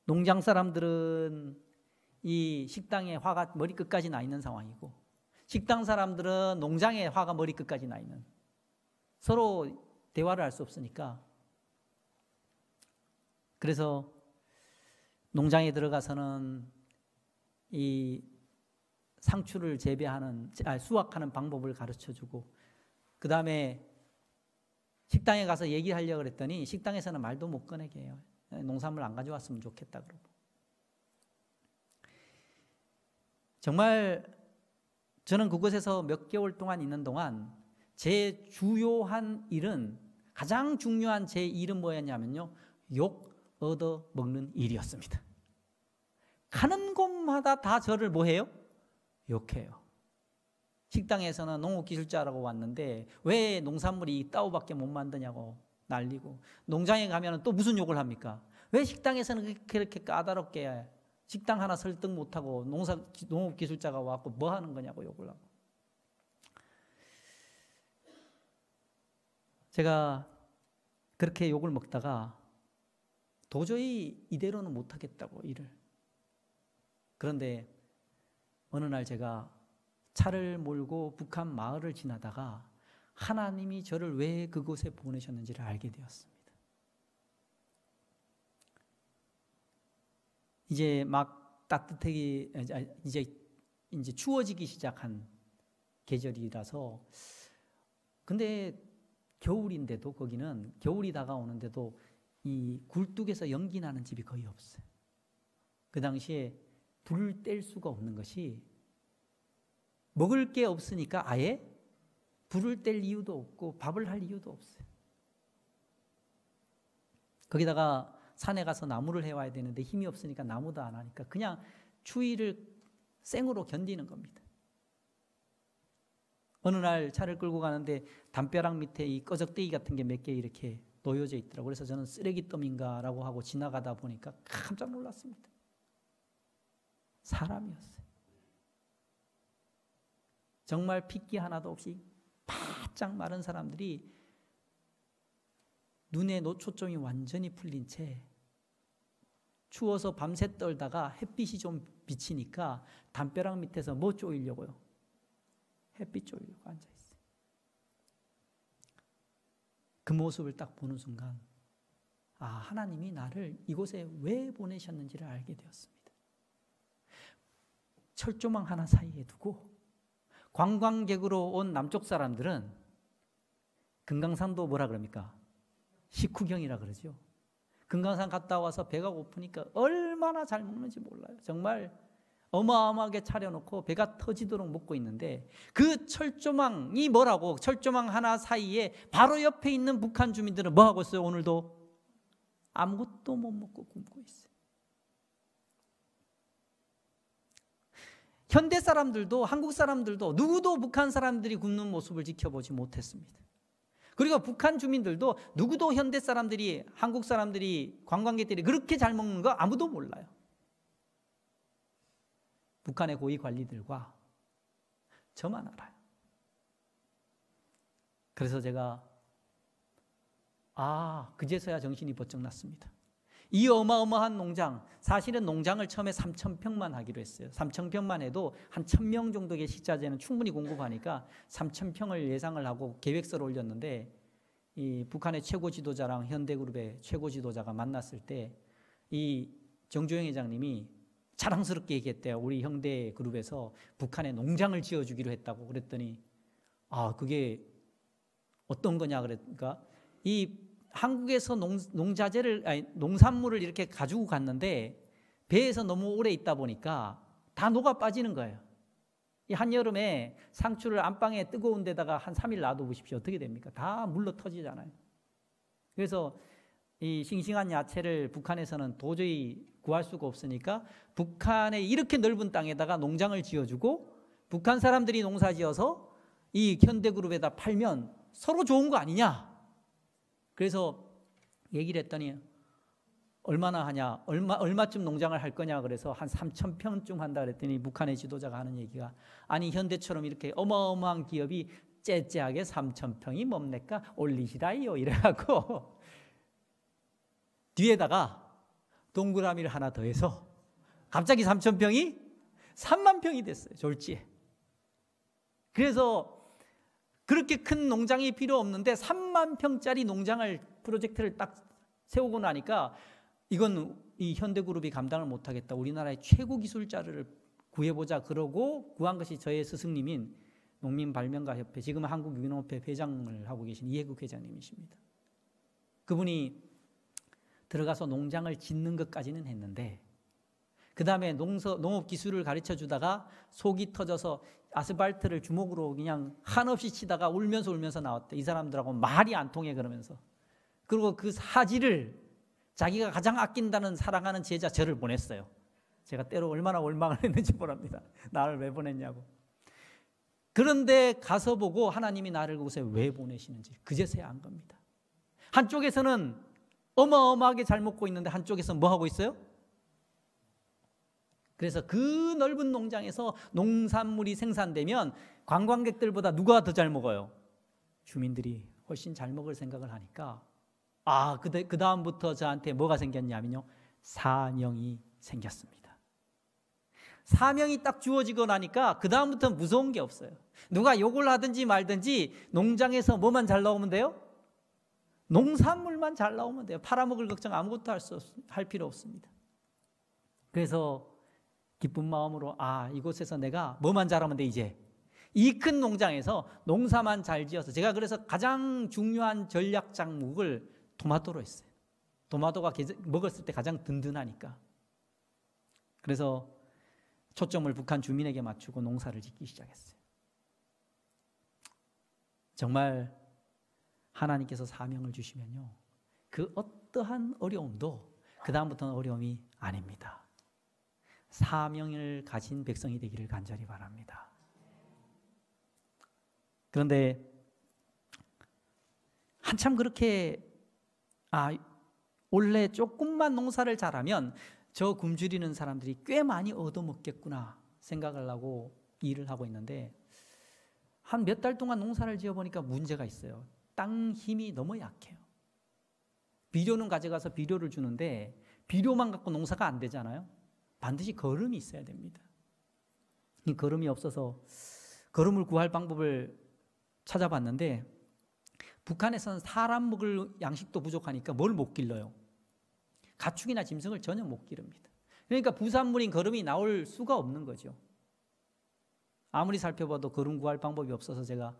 S1: 농장 사람들은 이 식당에 화가 머리끝까지 나 있는 상황이고 식당 사람들은 농장에 화가 머리끝까지 나 있는, 서로 대화를 할 수 없으니까. 그래서 농장에 들어가서는 이 상추를 수확하는 방법을 가르쳐주고, 그 다음에 식당에 가서 얘기하려고 그랬더니 식당에서는 말도 못 꺼내게 해요. 농산물 안 가져왔으면 좋겠다 그러고. 정말 저는 그곳에서 몇 개월 동안 있는 동안 제 주요한 일은, 가장 중요한 제 일은 뭐였냐면요, 욕 얻어 먹는 일이었습니다. 가는 곳마다 다 저를 뭐해요? 욕해요. 식당에서는 농업기술자라고 왔는데 왜 농산물이 이따오밖에 못 만드냐고 난리고, 농장에 가면 또 무슨 욕을 합니까? 왜 식당에서는 그렇게 까다롭게 식당 하나 설득 못하고 농업기술자가 와서 뭐 하는 거냐고 욕을 하고. 제가 그렇게 욕을 먹다가 도저히 이대로는 못하겠다고, 일을. 그런데 어느 날 제가 차를 몰고 북한 마을을 지나다가 하나님이 저를 왜 그곳에 보내셨는지를 알게 되었습니다. 이제 막 따뜻하게, 이제 추워지기 시작한 계절이라서, 근데 겨울인데도, 거기는 겨울이 다가오는데도 이 굴뚝에서 연기 나는 집이 거의 없어요. 그 당시에 불을 뗄 수가 없는 것이, 먹을 게 없으니까 아예 불을 뗄 이유도 없고 밥을 할 이유도 없어요. 거기다가 산에 가서 나무를 해와야 되는데 힘이 없으니까 나무도 안 하니까 그냥 추위를 생으로 견디는 겁니다. 어느 날 차를 끌고 가는데 담벼락 밑에 이 꺼적대기 같은 게 몇 개 이렇게 놓여져 있더라고요. 그래서 저는 쓰레기더미인가라고 하고 지나가다 보니까 깜짝 놀랐습니다. 사람이었어요. 정말 핏기 하나도 없이 바짝 마른 사람들이 눈에 초점이 완전히 풀린 채 추워서 밤새 떨다가 햇빛이 좀 비치니까 담벼락 밑에서 뭐 쪼이려고요? 햇빛 쪼이려고 앉아있어요. 그 모습을 딱 보는 순간, 아, 하나님이 나를 이곳에 왜 보내셨는지를 알게 되었습니다. 철조망 하나 사이에 두고 관광객으로 온 남쪽 사람들은 금강산도 뭐라 그럽니까? 식후경이라 그러죠. 금강산 갔다 와서 배가 고프니까 얼마나 잘 먹는지 몰라요. 정말 어마어마하게 차려놓고 배가 터지도록 먹고 있는데, 그 철조망이 뭐라고, 철조망 하나 사이에 바로 옆에 있는 북한 주민들은 뭐 하고 있어요? 오늘도 아무것도 못 먹고 굶고 있어요. 현대 사람들도, 한국 사람들도 누구도 북한 사람들이 굶는 모습을 지켜보지 못했습니다. 그리고 북한 주민들도 누구도 현대 사람들이, 한국 사람들이, 관광객들이 그렇게 잘 먹는 거 아무도 몰라요. 북한의 고위 관리들과 저만 알아요. 그래서 제가 그제서야 정신이 번쩍 났습니다. 이 어마어마한 농장, 사실은 농장을 처음에 3,000평만 하기로 했어요. 3,000평만 해도 한 1,000명 정도의 식자재는 충분히 공급하니까 3,000평을 예상을 하고 계획서를 올렸는데, 이 북한의 최고 지도자랑 현대그룹의 최고 지도자가 만났을 때 이 정주영 회장님이 자랑스럽게 얘기했대요. 우리 현대그룹에서 북한에 농장을 지어주기로 했다고. 그랬더니 그게 어떤 거냐 그러니까, 이 한국에서 농산물을 이렇게 가지고 갔는데 배에서 너무 오래 있다 보니까 다 녹아 빠지는 거예요. 이 한여름에 상추를 안방에 뜨거운 데다가 한 3일 놔두십시오. 어떻게 됩니까? 다 물러 터지잖아요. 그래서 이 싱싱한 야채를 북한에서는 도저히 구할 수가 없으니까 북한의 이렇게 넓은 땅에다가 농장을 지어주고 북한 사람들이 농사 지어서 이 현대그룹에다 팔면 서로 좋은 거 아니냐. 그래서 얘기를 했더니 얼마나 하냐, 얼마쯤 농장을 할 거냐. 그래서 한 3,000평쯤 한다 그랬더니 북한의 지도자가 하는 얘기가, 아니 현대처럼 이렇게 어마어마한 기업이 째째하게 3,000평이 뭡니까? 올리시라요. 이래갖고 뒤에다가 동그라미를 하나 더해서 갑자기 3,000평이 3만 평이 됐어요. 졸지에. 그래서 그렇게 큰 농장이 필요 없는데 3만 평짜리 농장을, 프로젝트를 딱 세우고 나니까 이건 이 현대그룹이 감당을 못하겠다. 우리나라의 최고 기술자를 구해보자. 그러고 구한 것이 저의 스승님인 농민발명가협회, 지금은 한국유농협회 회장을 하고 계신 이해국 회장님이십니다. 그분이 들어가서 농장을 짓는 것까지는 했는데 그 다음에 농업 기술을 가르쳐 주다가 속이 터져서 아스팔트를 주먹으로 그냥 한없이 치다가 울면서 나왔대. 이 사람들하고 말이 안 통해 그러면서. 그리고 그 사지를 자기가 가장 아낀다는 사랑하는 제자 저를 보냈어요. 제가 때로 얼마나 원망을 했는지 모릅니다. 나를 왜 보냈냐고. 그런데 가서 보고 하나님이 나를 그곳에 왜 보내시는지 그제서야 안 겁니다. 한쪽에서는 어마어마하게 잘 먹고 있는데 한쪽에서는 뭐 하고 있어요? 그래서 그 넓은 농장에서 농산물이 생산되면 관광객들보다 누가 더 잘 먹어요? 주민들이 훨씬 잘 먹을 생각을 하니까 그 다음부터 저한테 뭐가 생겼냐면요. 사명이 생겼습니다. 사명이 딱 주어지고 나니까 그 다음부터는 무서운 게 없어요. 누가 욕을 하든지 말든지 농장에서 뭐만 잘 나오면 돼요? 농산물만 잘 나오면 돼요. 팔아먹을 걱정 아무것도 할 필요 없습니다. 그래서 기쁜 마음으로 이곳에서 내가 뭐만 잘하면 돼 이제. 이 큰 농장에서 농사만 잘 지어서 제가 그래서 가장 중요한 전략 작물을 토마토로 했어요. 토마토가 먹었을 때 가장 든든하니까. 그래서 초점을 북한 주민에게 맞추고 농사를 짓기 시작했어요. 정말 하나님께서 사명을 주시면요. 그 어떠한 어려움도 그 다음부터는 어려움이 아닙니다. 사명을 가진 백성이 되기를 간절히 바랍니다. 그런데 한참 그렇게 원래 조금만 농사를 잘하면 저 굶주리는 사람들이 꽤 많이 얻어먹겠구나 생각을 하고 일을 하고 있는데 한 몇 달 동안 농사를 지어보니까 문제가 있어요. 땅 힘이 너무 약해요. 비료는 가져가서 비료를 주는데 비료만 갖고 농사가 안 되잖아요. 반드시 거름이 있어야 됩니다. 이 거름이 없어서 거름을 구할 방법을 찾아봤는데 북한에서는 사람 먹을 양식도 부족하니까 뭘 못 길러요? 가축이나 짐승을 전혀 못 기릅니다. 그러니까 부산물인 거름이 나올 수가 없는 거죠. 아무리 살펴봐도 거름 구할 방법이 없어서 제가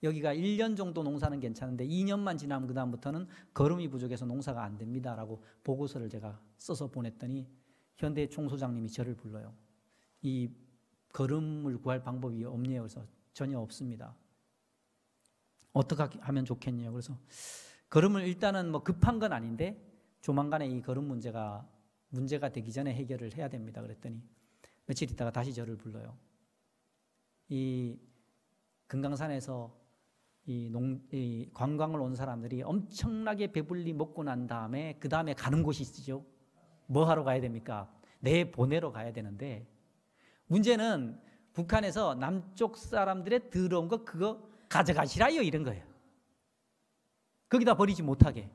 S1: 여기가 1년 정도 농사는 괜찮은데 2년만 지나면 그 다음부터는 거름이 부족해서 농사가 안 됩니다라고 보고서를 제가 써서 보냈더니 현대 총소장님이 저를 불러요. 이 거름을 구할 방법이 없네요. 그래서 전혀 없습니다. 어떻게 하면 좋겠냐고. 그래서 거름을 일단은 뭐 급한 건 아닌데 조만간에 이 거름 문제가 되기 전에 해결을 해야 됩니다. 그랬더니 며칠 있다가 다시 저를 불러요. 이 금강산에서 이 관광을 온 사람들이 엄청나게 배불리 먹고 난 다음에 그 다음에 가는 곳이 있죠. 뭐 하러 가야 됩니까? 내보내러 가야 되는데 문제는 북한에서 남쪽 사람들의 더러운 거 그거 가져가시라요 이런 거예요. 거기다 버리지 못하게.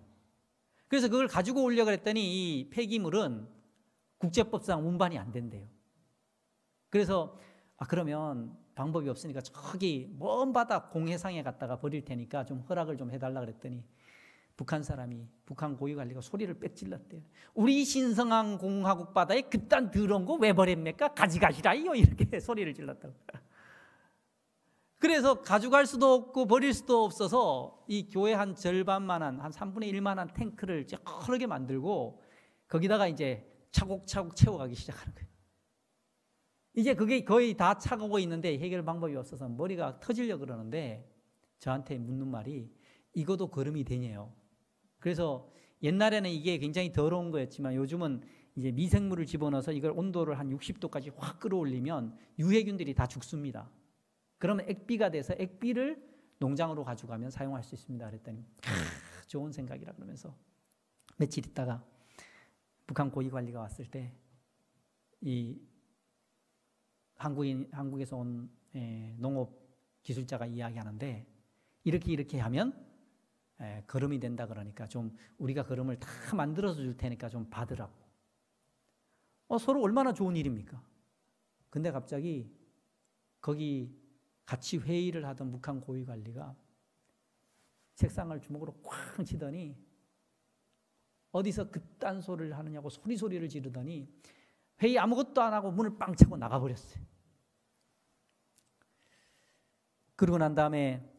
S1: 그래서 그걸 가지고 오려고 했더니 이 폐기물은 국제법상 운반이 안 된대요. 그래서 그러면 방법이 없으니까 저기 먼 바다 공해상에 갔다가 버릴 테니까 좀 허락을 좀 해달라 그랬더니 북한 사람이 북한 고위관리가 소리를 빽질렀대요. 우리 신성한 공화국 바다에 그딴 더러운 거 왜 버립니까? 가져가시라요 이렇게 소리를 질렀다고. 그래서 가져갈 수도 없고 버릴 수도 없어서 이 교회 한 절반만한 한 3분의 1만한 탱크를 여러 개 만들고 거기다가 이제 차곡차곡 채워가기 시작하는 거예요. 이제 그게 거의 다 차가고 있는데 해결 방법이 없어서 머리가 터지려고 그러는데 저한테 묻는 말이 이것도 거름이 되냐요. 그래서 옛날에는 이게 굉장히 더러운 거였지만 요즘은 이제 미생물을 집어넣어서 이걸 온도를 한 60도까지 확 끌어올리면 유해균들이 다 죽습니다. 그러면 액비가 돼서 액비를 농장으로 가져가면 사용할 수 있습니다. 그랬더니 좋은 생각이라 그러면서 며칠 있다가 북한 고위관리가 왔을 때 이 한국에서 온 농업 기술자가 이야기하는데 이렇게 하면 거름이 된다 그러니까 좀 우리가 거름을 다 만들어서 줄 테니까 좀 받으라고. 서로 얼마나 좋은 일입니까? 근데 갑자기 거기 같이 회의를 하던 북한 고위관리가 책상을 주먹으로 쾅 치더니 어디서 그딴 소리를 하느냐고 소리를 지르더니 회의 아무것도 안 하고 문을 빵 차고 나가버렸어요. 그러고 난 다음에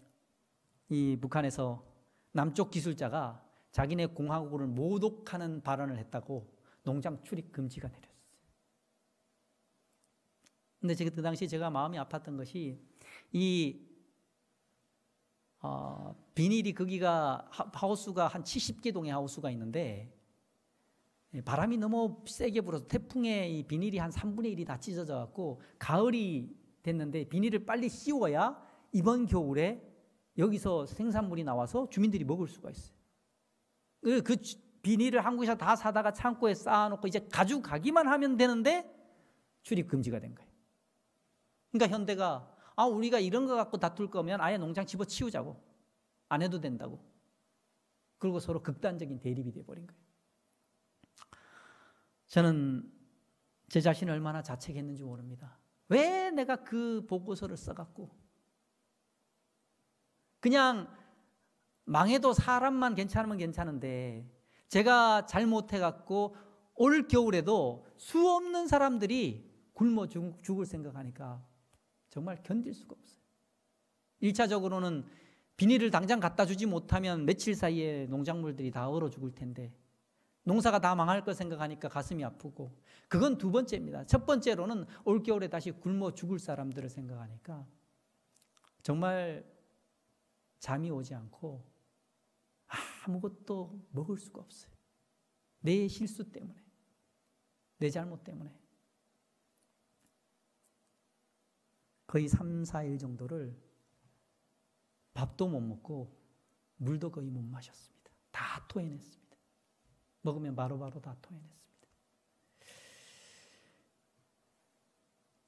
S1: 이 북한에서 남쪽 기술자가 자기네 공화국을 모독하는 발언을 했다고 농장 출입 금지가 내렸어요. 근데 그 당시 제가 마음이 아팠던 것이 이 비닐이 거기가 하우스가 한 70개 동의 하우스가 있는데 바람이 너무 세게 불어서 태풍에 이 비닐이 한 3분의 1이 다 찢어져 갖고 가을이 됐는데 비닐을 빨리 씌워야 이번 겨울에 여기서 생산물이 나와서 주민들이 먹을 수가 있어요. 그 비닐을 한국에서 다 사다가 창고에 쌓아놓고 이제 가져가기만 하면 되는데 출입 금지가 된 거예요. 그러니까 현대가 우리가 이런 거 갖고 다툴 거면 아예 농장 집어치우자고, 안 해도 된다고. 그리고 서로 극단적인 대립이 돼버린 거예요. 저는 제 자신을 얼마나 자책했는지 모릅니다. 왜 내가 그 보고서를 써갖고 그냥 망해도 사람만 괜찮으면 괜찮은데 제가 잘못해갖고 올 겨울에도 수 없는 사람들이 굶어 죽을 생각하니까 정말 견딜 수가 없어요. 1차적으로는 비닐을 당장 갖다 주지 못하면 며칠 사이에 농작물들이 다 얼어 죽을 텐데 농사가 다 망할 걸 생각하니까 가슴이 아프고, 그건 두 번째입니다. 첫 번째로는 올겨울에 다시 굶어 죽을 사람들을 생각하니까 정말 잠이 오지 않고 아무것도 먹을 수가 없어요. 내 실수 때문에, 내 잘못 때문에. 거의 3, 4일 정도를 밥도 못 먹고 물도 거의 못 마셨습니다. 다 토해냈습니다. 먹으면 바로바로 다 토해냈습니다.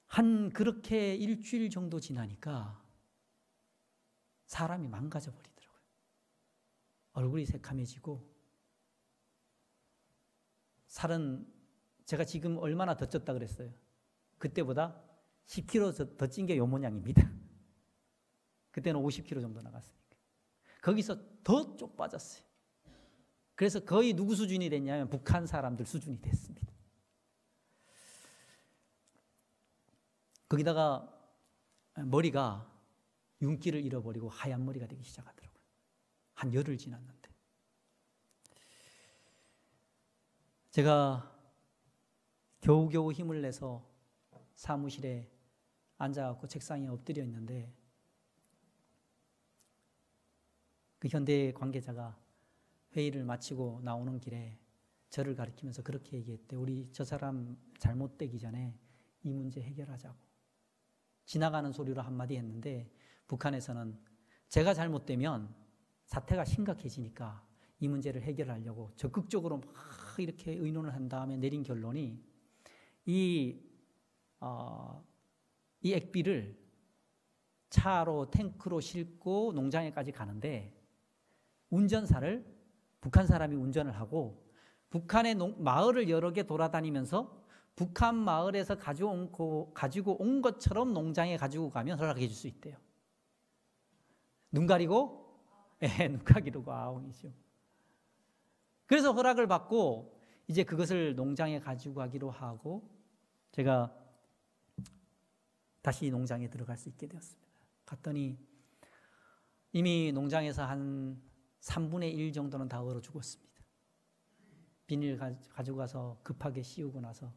S1: 한 그렇게 일주일 정도 지나니까 사람이 망가져 버리더라고요. 얼굴이 새카매지고, 살은 제가 지금 얼마나 더 쪘다 그랬어요? 그때보다 10kg 더 찐 게 요 모양입니다. 그때는 50kg 정도 나갔으니까. 거기서 더 쪽 빠졌어요. 그래서 거의 누구 수준이 됐냐면 북한 사람들 수준이 됐습니다. 거기다가 머리가 윤기를 잃어버리고 하얀 머리가 되기 시작하더라고요. 한 열흘 지났는데. 제가 겨우겨우 힘을 내서 사무실에 앉아갖고 책상에 엎드려 있는데 그 현대 관계자가 회의를 마치고 나오는 길에 저를 가리키면서 그렇게 얘기했대. 우리 저 사람 잘못되기 전에 이 문제 해결하자고. 지나가는 소리로 한마디 했는데 북한에서는 제가 잘못되면 사태가 심각해지니까 이 문제를 해결하려고 적극적으로 막 이렇게 의논을 한 다음에 내린 결론이 이 액비를 차로 탱크로 싣고 농장에까지 가는데 운전사를 북한 사람이 운전을 하고 북한의 마을을 여러 개 돌아다니면서 북한 마을에서 가지고 온 것처럼 농장에 가지고 가면 허락해 줄 수 있대요. 눈 가리고? 눈 가리고 아웅이죠. 그래서 허락을 받고 이제 그것을 농장에 가지고 가기로 하고 제가 다시 농장에 들어갈 수 있게 되었습니다. 갔더니 이미 농장에서 한 3분의 1 정도는 다 얼어 죽었습니다. 비닐 가지고 가서 급하게 씌우고 나서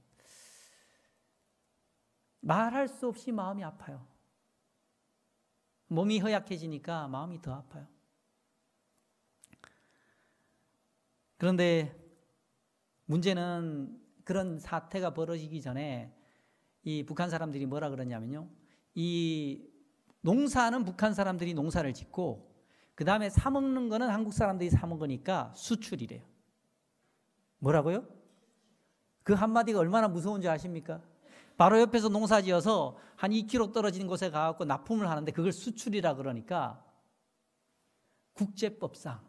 S1: 말할 수 없이 마음이 아파요. 몸이 허약해지니까 마음이 더 아파요. 그런데 문제는 그런 사태가 벌어지기 전에 이 북한 사람들이 뭐라 그러냐면요. 이 농사는 북한 사람들이 농사를 짓고 그 다음에 사 먹는 거는 한국 사람들이 사 먹으니까 수출이래요. 뭐라고요? 그 한마디가 얼마나 무서운지 아십니까? 바로 옆에서 농사 지어서 한 2km 떨어진 곳에 가서 납품을 하는데 그걸 수출이라 그러니까 국제법상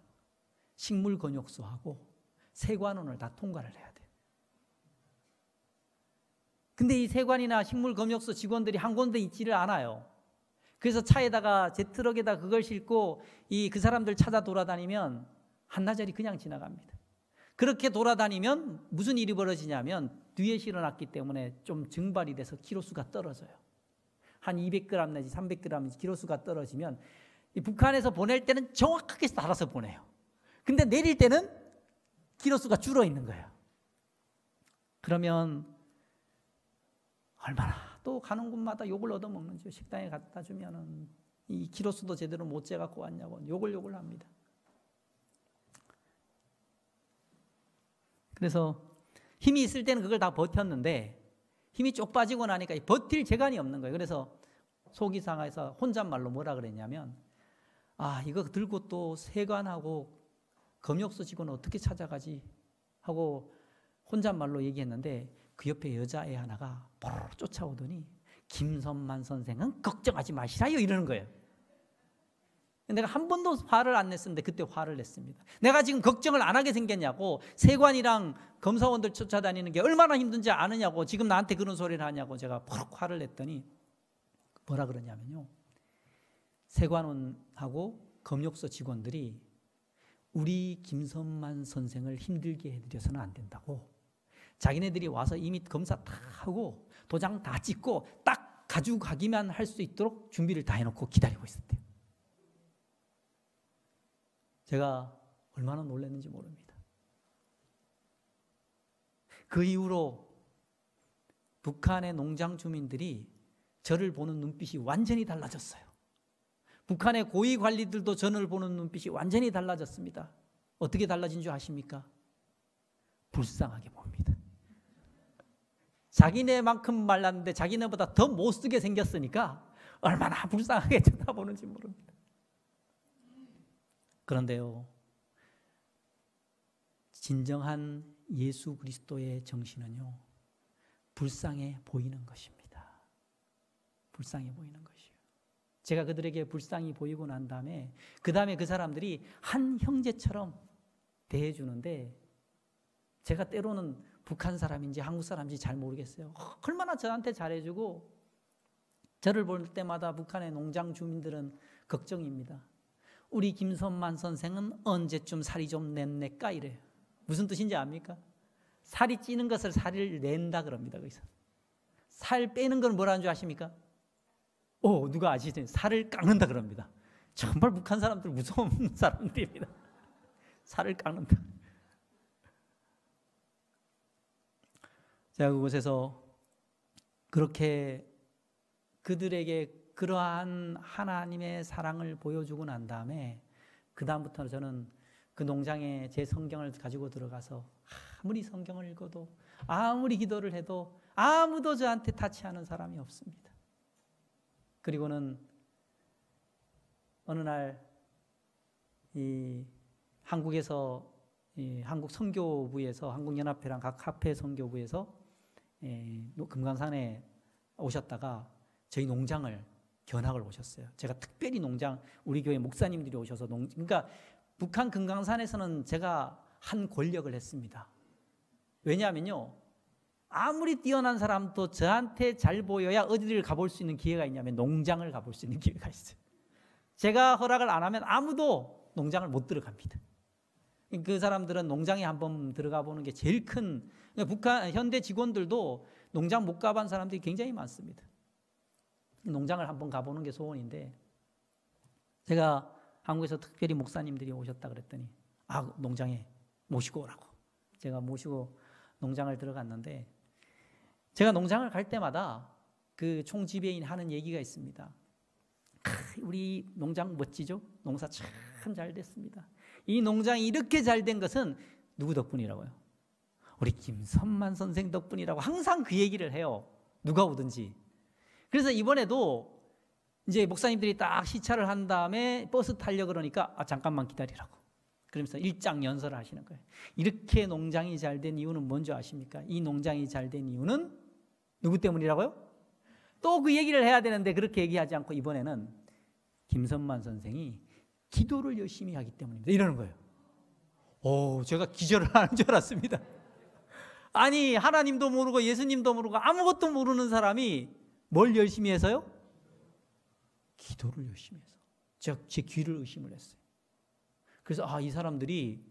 S1: 식물권역소하고 세관원을 다 통과를 해야 돼요. 근데 이 세관이나 식물검역소 직원들이 한 군데 있지를 않아요. 그래서 차에다가 제 트럭에다 그걸 싣고 그 사람들 찾아 돌아다니면 한나절이 그냥 지나갑니다. 그렇게 돌아다니면 무슨 일이 벌어지냐면 뒤에 실어놨기 때문에 좀 증발이 돼서 키로수가 떨어져요. 한 200g 내지 300g 키로수가 떨어지면 이 북한에서 보낼 때는 정확하게 달아서 보내요. 근데 내릴 때는 키로수가 줄어 있는 거예요. 그러면 얼마나 또 가는 곳마다 욕을 얻어먹는지. 식당에 갖다 주면은 이 키로수도 제대로 못 재갖고 왔냐고 욕을 합니다. 그래서 힘이 있을 때는 그걸 다 버텼는데 힘이 쪽 빠지고 나니까 버틸 재간이 없는 거예요. 그래서 속이 상해서 혼잣말로 뭐라 그랬냐면, 이거 들고 또 세관하고 검역소 직원은 어떻게 찾아가지 하고 혼잣말로 얘기했는데, 그 옆에 여자애 하나가 보르르 쫓아오더니 김선만 선생은 걱정하지 마시라요 이러는 거예요. 내가 한 번도 화를 안 냈었는데 그때 화를 냈습니다. 내가 지금 걱정을 안 하게 생겼냐고, 세관이랑 검사원들 쫓아다니는 게 얼마나 힘든지 아느냐고 지금 나한테 그런 소리를 하냐고 제가 퍽 화를 냈더니 뭐라 그러냐면요, 세관원하고 검역소 직원들이 우리 김선만 선생을 힘들게 해드려서는 안 된다고, 자기네들이 와서 이미 검사 다 하고 도장 다 찍고 딱 가지고 가기만 할 수 있도록 준비를 다 해놓고 기다리고 있었대요. 제가 얼마나 놀랐는지 모릅니다. 그 이후로 북한의 농장 주민들이 저를 보는 눈빛이 완전히 달라졌어요. 북한의 고위 관리들도 저를 보는 눈빛이 완전히 달라졌습니다. 어떻게 달라진 줄 아십니까? 불쌍하게 봅니다. 자기네만큼 말랐는데 자기네보다 더 못쓰게 생겼으니까 얼마나 불쌍하게 쳐다보는지 모릅니다. 그런데요, 진정한 예수 그리스도의 정신은요, 불쌍해 보이는 것입니다. 불쌍해 보이는 것이요. 제가 그들에게 불쌍히 보이고 난 다음에 그 사람들이 한 형제처럼 대해주는데, 제가 때로는 북한 사람인지 한국 사람인지 잘 모르겠어요. 얼마나 저한테 잘해주고, 저를 볼 때마다 북한의 농장 주민들은 걱정입니다. 우리 김선만 선생은 언제쯤 살이 좀 냈을까 이래요. 무슨 뜻인지 압니까? 살이 찌는 것을 살을 낸다 그럽니다. 거기서 살 빼는 건 뭐라는 줄 아십니까? 누가 아시죠? 살을 깎는다 그럽니다. 정말 북한 사람들 무서운 사람들입니다. 살을 깎는다. 제가 그곳에서 그렇게 그들에게 그러한 하나님의 사랑을 보여주고 난 다음에 그 다음부터는 저는 그 농장에 제 성경을 가지고 들어가서 아무리 성경을 읽어도 아무리 기도를 해도 아무도 저한테 타치하는 사람이 없습니다. 그리고는 어느 날 이 한국에서 한국 선교부에서 한국연합회랑 각 합회 선교부에서 금강산에 오셨다가 저희 농장을 견학을 오셨어요. 제가 특별히 농장, 우리 교회 목사님들이 오셔서 그러니까 북한 금강산에서는 제가 한 권력을 했습니다. 왜냐하면요, 아무리 뛰어난 사람도 저한테 잘 보여야 어디를 가볼 수 있는 기회가 있냐면 농장을 가볼 수 있는 기회가 있어요. 제가 허락을 안 하면 아무도 농장을 못 들어갑니다. 그 사람들은 농장에 한번 들어가 보는 게 제일 큰, 북한 현대 직원들도 농장 못 가본 사람들이 굉장히 많습니다. 농장을 한번 가보는 게 소원인데, 제가 한국에서 특별히 목사님들이 오셨다 그랬더니 농장에 모시고 오라고, 제가 모시고 농장을 들어갔는데, 제가 농장을 갈 때마다 그 총지배인 하는 얘기가 있습니다. 우리 농장 멋지죠? 농사 참 잘 됐습니다. 이 농장이 이렇게 잘 된 것은 누구 덕분이라고요? 우리 김선만 선생 덕분이라고 항상 그 얘기를 해요. 누가 오든지. 그래서 이번에도 이제 목사님들이 딱 시차를 한 다음에 버스 타려고 그러니까 잠깐만 기다리라고. 그러면서 일장 연설을 하시는 거예요. 이렇게 농장이 잘 된 이유는 뭔지 아십니까? 이 농장이 잘 된 이유는 누구 때문이라고요? 또 그 얘기를 해야 되는데 그렇게 얘기하지 않고 이번에는 김선만 선생이 기도를 열심히 하기 때문입니다. 이러는 거예요. 제가 기절을 하는 줄 알았습니다. 아니, 하나님도 모르고 예수님도 모르고 아무것도 모르는 사람이 뭘 열심히 해서요? 기도를 열심히 해서. 제가 제 귀를 의심을 했어요. 그래서 이 사람들이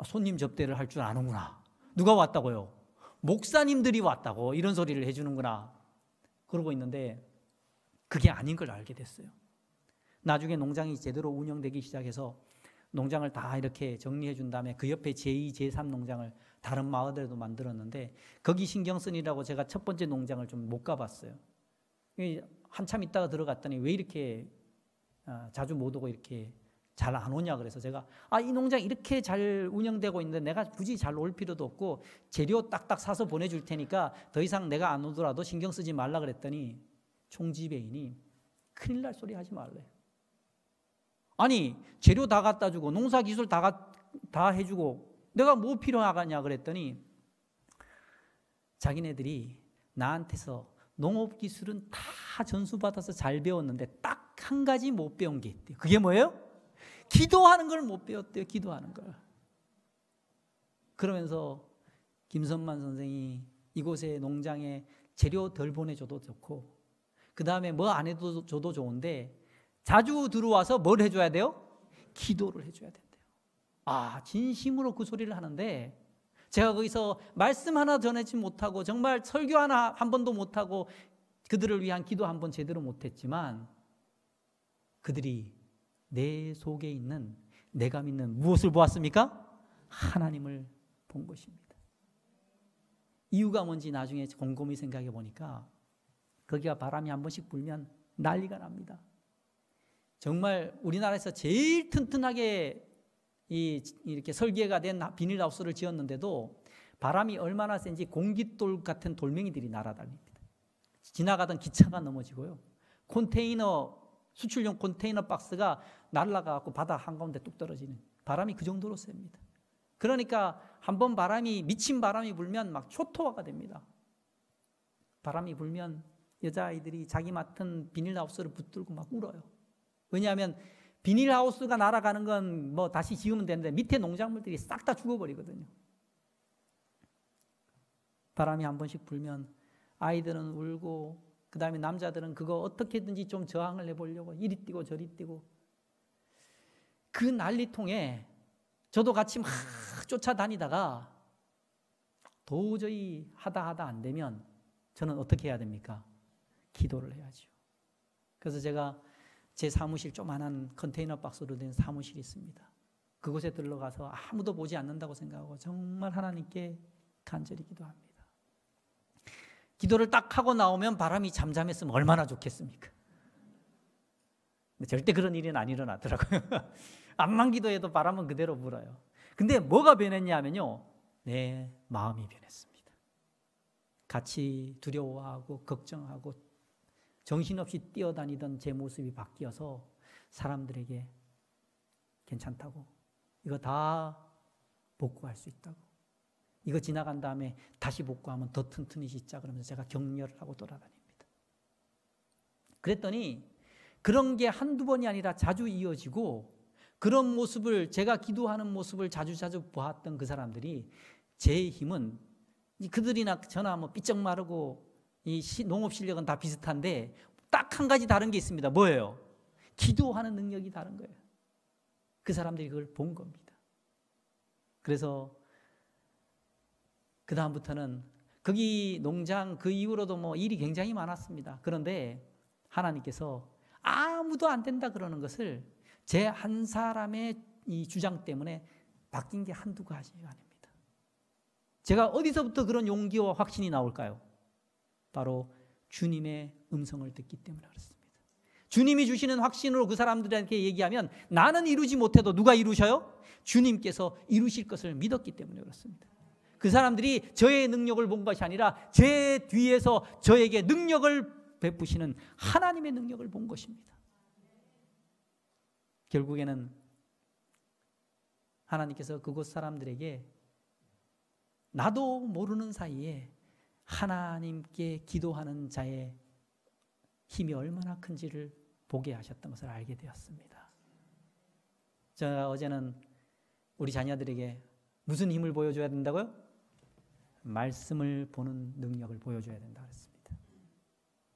S1: 손님 접대를 할 줄 아는구나. 누가 왔다고요? 목사님들이 왔다고 이런 소리를 해주는구나. 그러고 있는데 그게 아닌 걸 알게 됐어요. 나중에 농장이 제대로 운영되기 시작해서 농장을 다 이렇게 정리해 준 다음에 그 옆에 제2, 제3 농장을 다른 마을에도 만들었는데 거기 신경 쓰느라고 제가 첫 번째 농장을 좀 못 가봤어요. 한참 있다가 들어갔더니 왜 이렇게 자주 못 오고 이렇게 잘 안 오냐 그래서 제가 이 농장 이렇게 잘 운영되고 있는데 내가 굳이 잘 올 필요도 없고 재료 딱딱 사서 보내줄 테니까 더 이상 내가 안 오더라도 신경 쓰지 말라 그랬더니 총지배인이 큰일 날 소리 하지 말래요. 아니 재료 다 갖다 주고 농사기술 다 해주고 내가 뭐 필요하냐 그랬더니 자기네들이 나한테서 농업기술은 다 전수받아서 잘 배웠는데 딱 한 가지 못 배운 게 있대요. 그게 뭐예요? 기도하는 걸 못 배웠대요. 기도하는 걸. 그러면서 김선만 선생이 이곳에 농장에 재료 덜 보내줘도 좋고 그 다음에 뭐 안 해도 줘도 좋은데 자주 들어와서 뭘 해줘야 돼요? 기도를 해줘야 된대요. 진심으로 그 소리를 하는데 제가 거기서 말씀 하나 전하지 못하고 정말 설교 하나 한 번도 못하고 그들을 위한 기도 한 번 제대로 못했지만 그들이 내 속에 있는 내가 믿는 무엇을 보았습니까? 하나님을 본 것입니다. 이유가 뭔지 나중에 곰곰이 생각해 보니까 거기가 바람이 한 번씩 불면 난리가 납니다. 정말 우리나라에서 제일 튼튼하게 이렇게 설계가 된 비닐하우스를 지었는데도 바람이 얼마나 센지 공깃돌 같은 돌멩이들이 날아다닙니다. 지나가던 기차가 넘어지고요. 수출용 컨테이너 박스가 날아가고 바다 한가운데 뚝 떨어지는 바람이 그 정도로 셉니다. 그러니까 한번 미친 바람이 불면 막 초토화가 됩니다. 바람이 불면 여자아이들이 자기 맡은 비닐하우스를 붙들고 막 울어요. 왜냐하면 비닐하우스가 날아가는 건 뭐 다시 지으면 되는데 밑에 농작물들이 싹 다 죽어버리거든요. 바람이 한 번씩 불면 아이들은 울고 그 다음에 남자들은 그거 어떻게든지 좀 저항을 해보려고 이리 뛰고 저리 뛰고 그 난리통에 저도 같이 막 쫓아다니다가 도저히 하다 안 되면 저는 어떻게 해야 됩니까? 기도를 해야죠. 그래서 제가 제 사무실 조그만한 컨테이너 박스로 된 사무실이 있습니다. 그곳에 들러가서 아무도 보지 않는다고 생각하고 정말 하나님께 간절히 기도합니다. 기도를 딱 하고 나오면 바람이 잠잠했으면 얼마나 좋겠습니까? 근데 절대 그런 일은 안 일어나더라고요. 암만 기도해도 바람은 그대로 불어요. 근데 뭐가 변했냐 하면요. 내 마음이 변했습니다. 같이 두려워하고 걱정하고 정신없이 뛰어다니던 제 모습이 바뀌어서 사람들에게 괜찮다고 이거 다 복구할 수 있다고 이거 지나간 다음에 다시 복구하면 더 튼튼히 짓자 그러면서 제가 격려를 하고 돌아다닙니다. 그랬더니 그런 게 한두 번이 아니라 자주 이어지고 그런 모습을 제가 기도하는 모습을 자주 보았던 그 사람들이 제 힘은 그들이나 저나 뭐 삐쩍 마르고 이 농업 실력은 다 비슷한데 딱 한 가지 다른 게 있습니다. 뭐예요? 기도하는 능력이 다른 거예요. 그 사람들이 그걸 본 겁니다. 그래서 그 다음부터는 거기 농장 그 이후로도 뭐 일이 굉장히 많았습니다. 그런데 하나님께서 아무도 안 된다 그러는 것을 제 한 사람의 이 주장 때문에 바뀐 게 한두 가지가 아닙니다. 제가 어디서부터 그런 용기와 확신이 나올까요? 바로 주님의 음성을 듣기 때문에 그렇습니다. 주님이 주시는 확신으로 그 사람들에게 얘기하면 나는 이루지 못해도 누가 이루셔요? 주님께서 이루실 것을 믿었기 때문에 그렇습니다. 그 사람들이 저의 능력을 본 것이 아니라 제 뒤에서 저에게 능력을 베푸시는 하나님의 능력을 본 것입니다. 결국에는 하나님께서 그곳 사람들에게 나도 모르는 사이에 하나님께 기도하는 자의 힘이 얼마나 큰지를 보게 하셨던 것을 알게 되었습니다. 제가 어제는 우리 자녀들에게 무슨 힘을 보여줘야 된다고요? 말씀을 보는 능력을 보여줘야 된다 그랬습니다.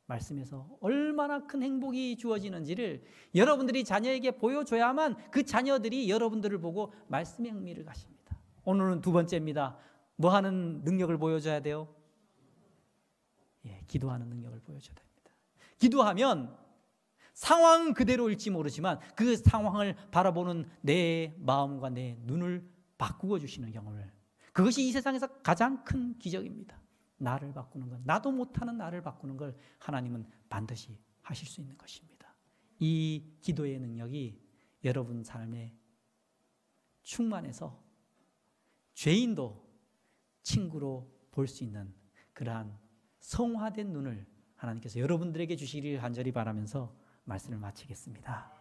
S1: 말씀에서 얼마나 큰 행복이 주어지는지를 여러분들이 자녀에게 보여줘야만 그 자녀들이 여러분들을 보고 말씀의 흥미를 가십니다. 오늘은 두 번째입니다. 뭐 하는 능력을 보여줘야 돼요? 기도하는 능력을 보여줘야 됩니다. 기도하면 상황은 그대로일지 모르지만 그 상황을 바라보는 내 마음과 내 눈을 바꾸어 주시는 경험을, 그것이 이 세상에서 가장 큰 기적입니다. 나를 바꾸는 것, 나도 못하는 나를 바꾸는 걸 하나님은 반드시 하실 수 있는 것입니다. 이 기도의 능력이 여러분 삶에 충만해서 죄인도 친구로 볼 수 있는 그러한 성화된 눈을 하나님께서 여러분들에게 주시기를 간절히 바라면서 말씀을 마치겠습니다.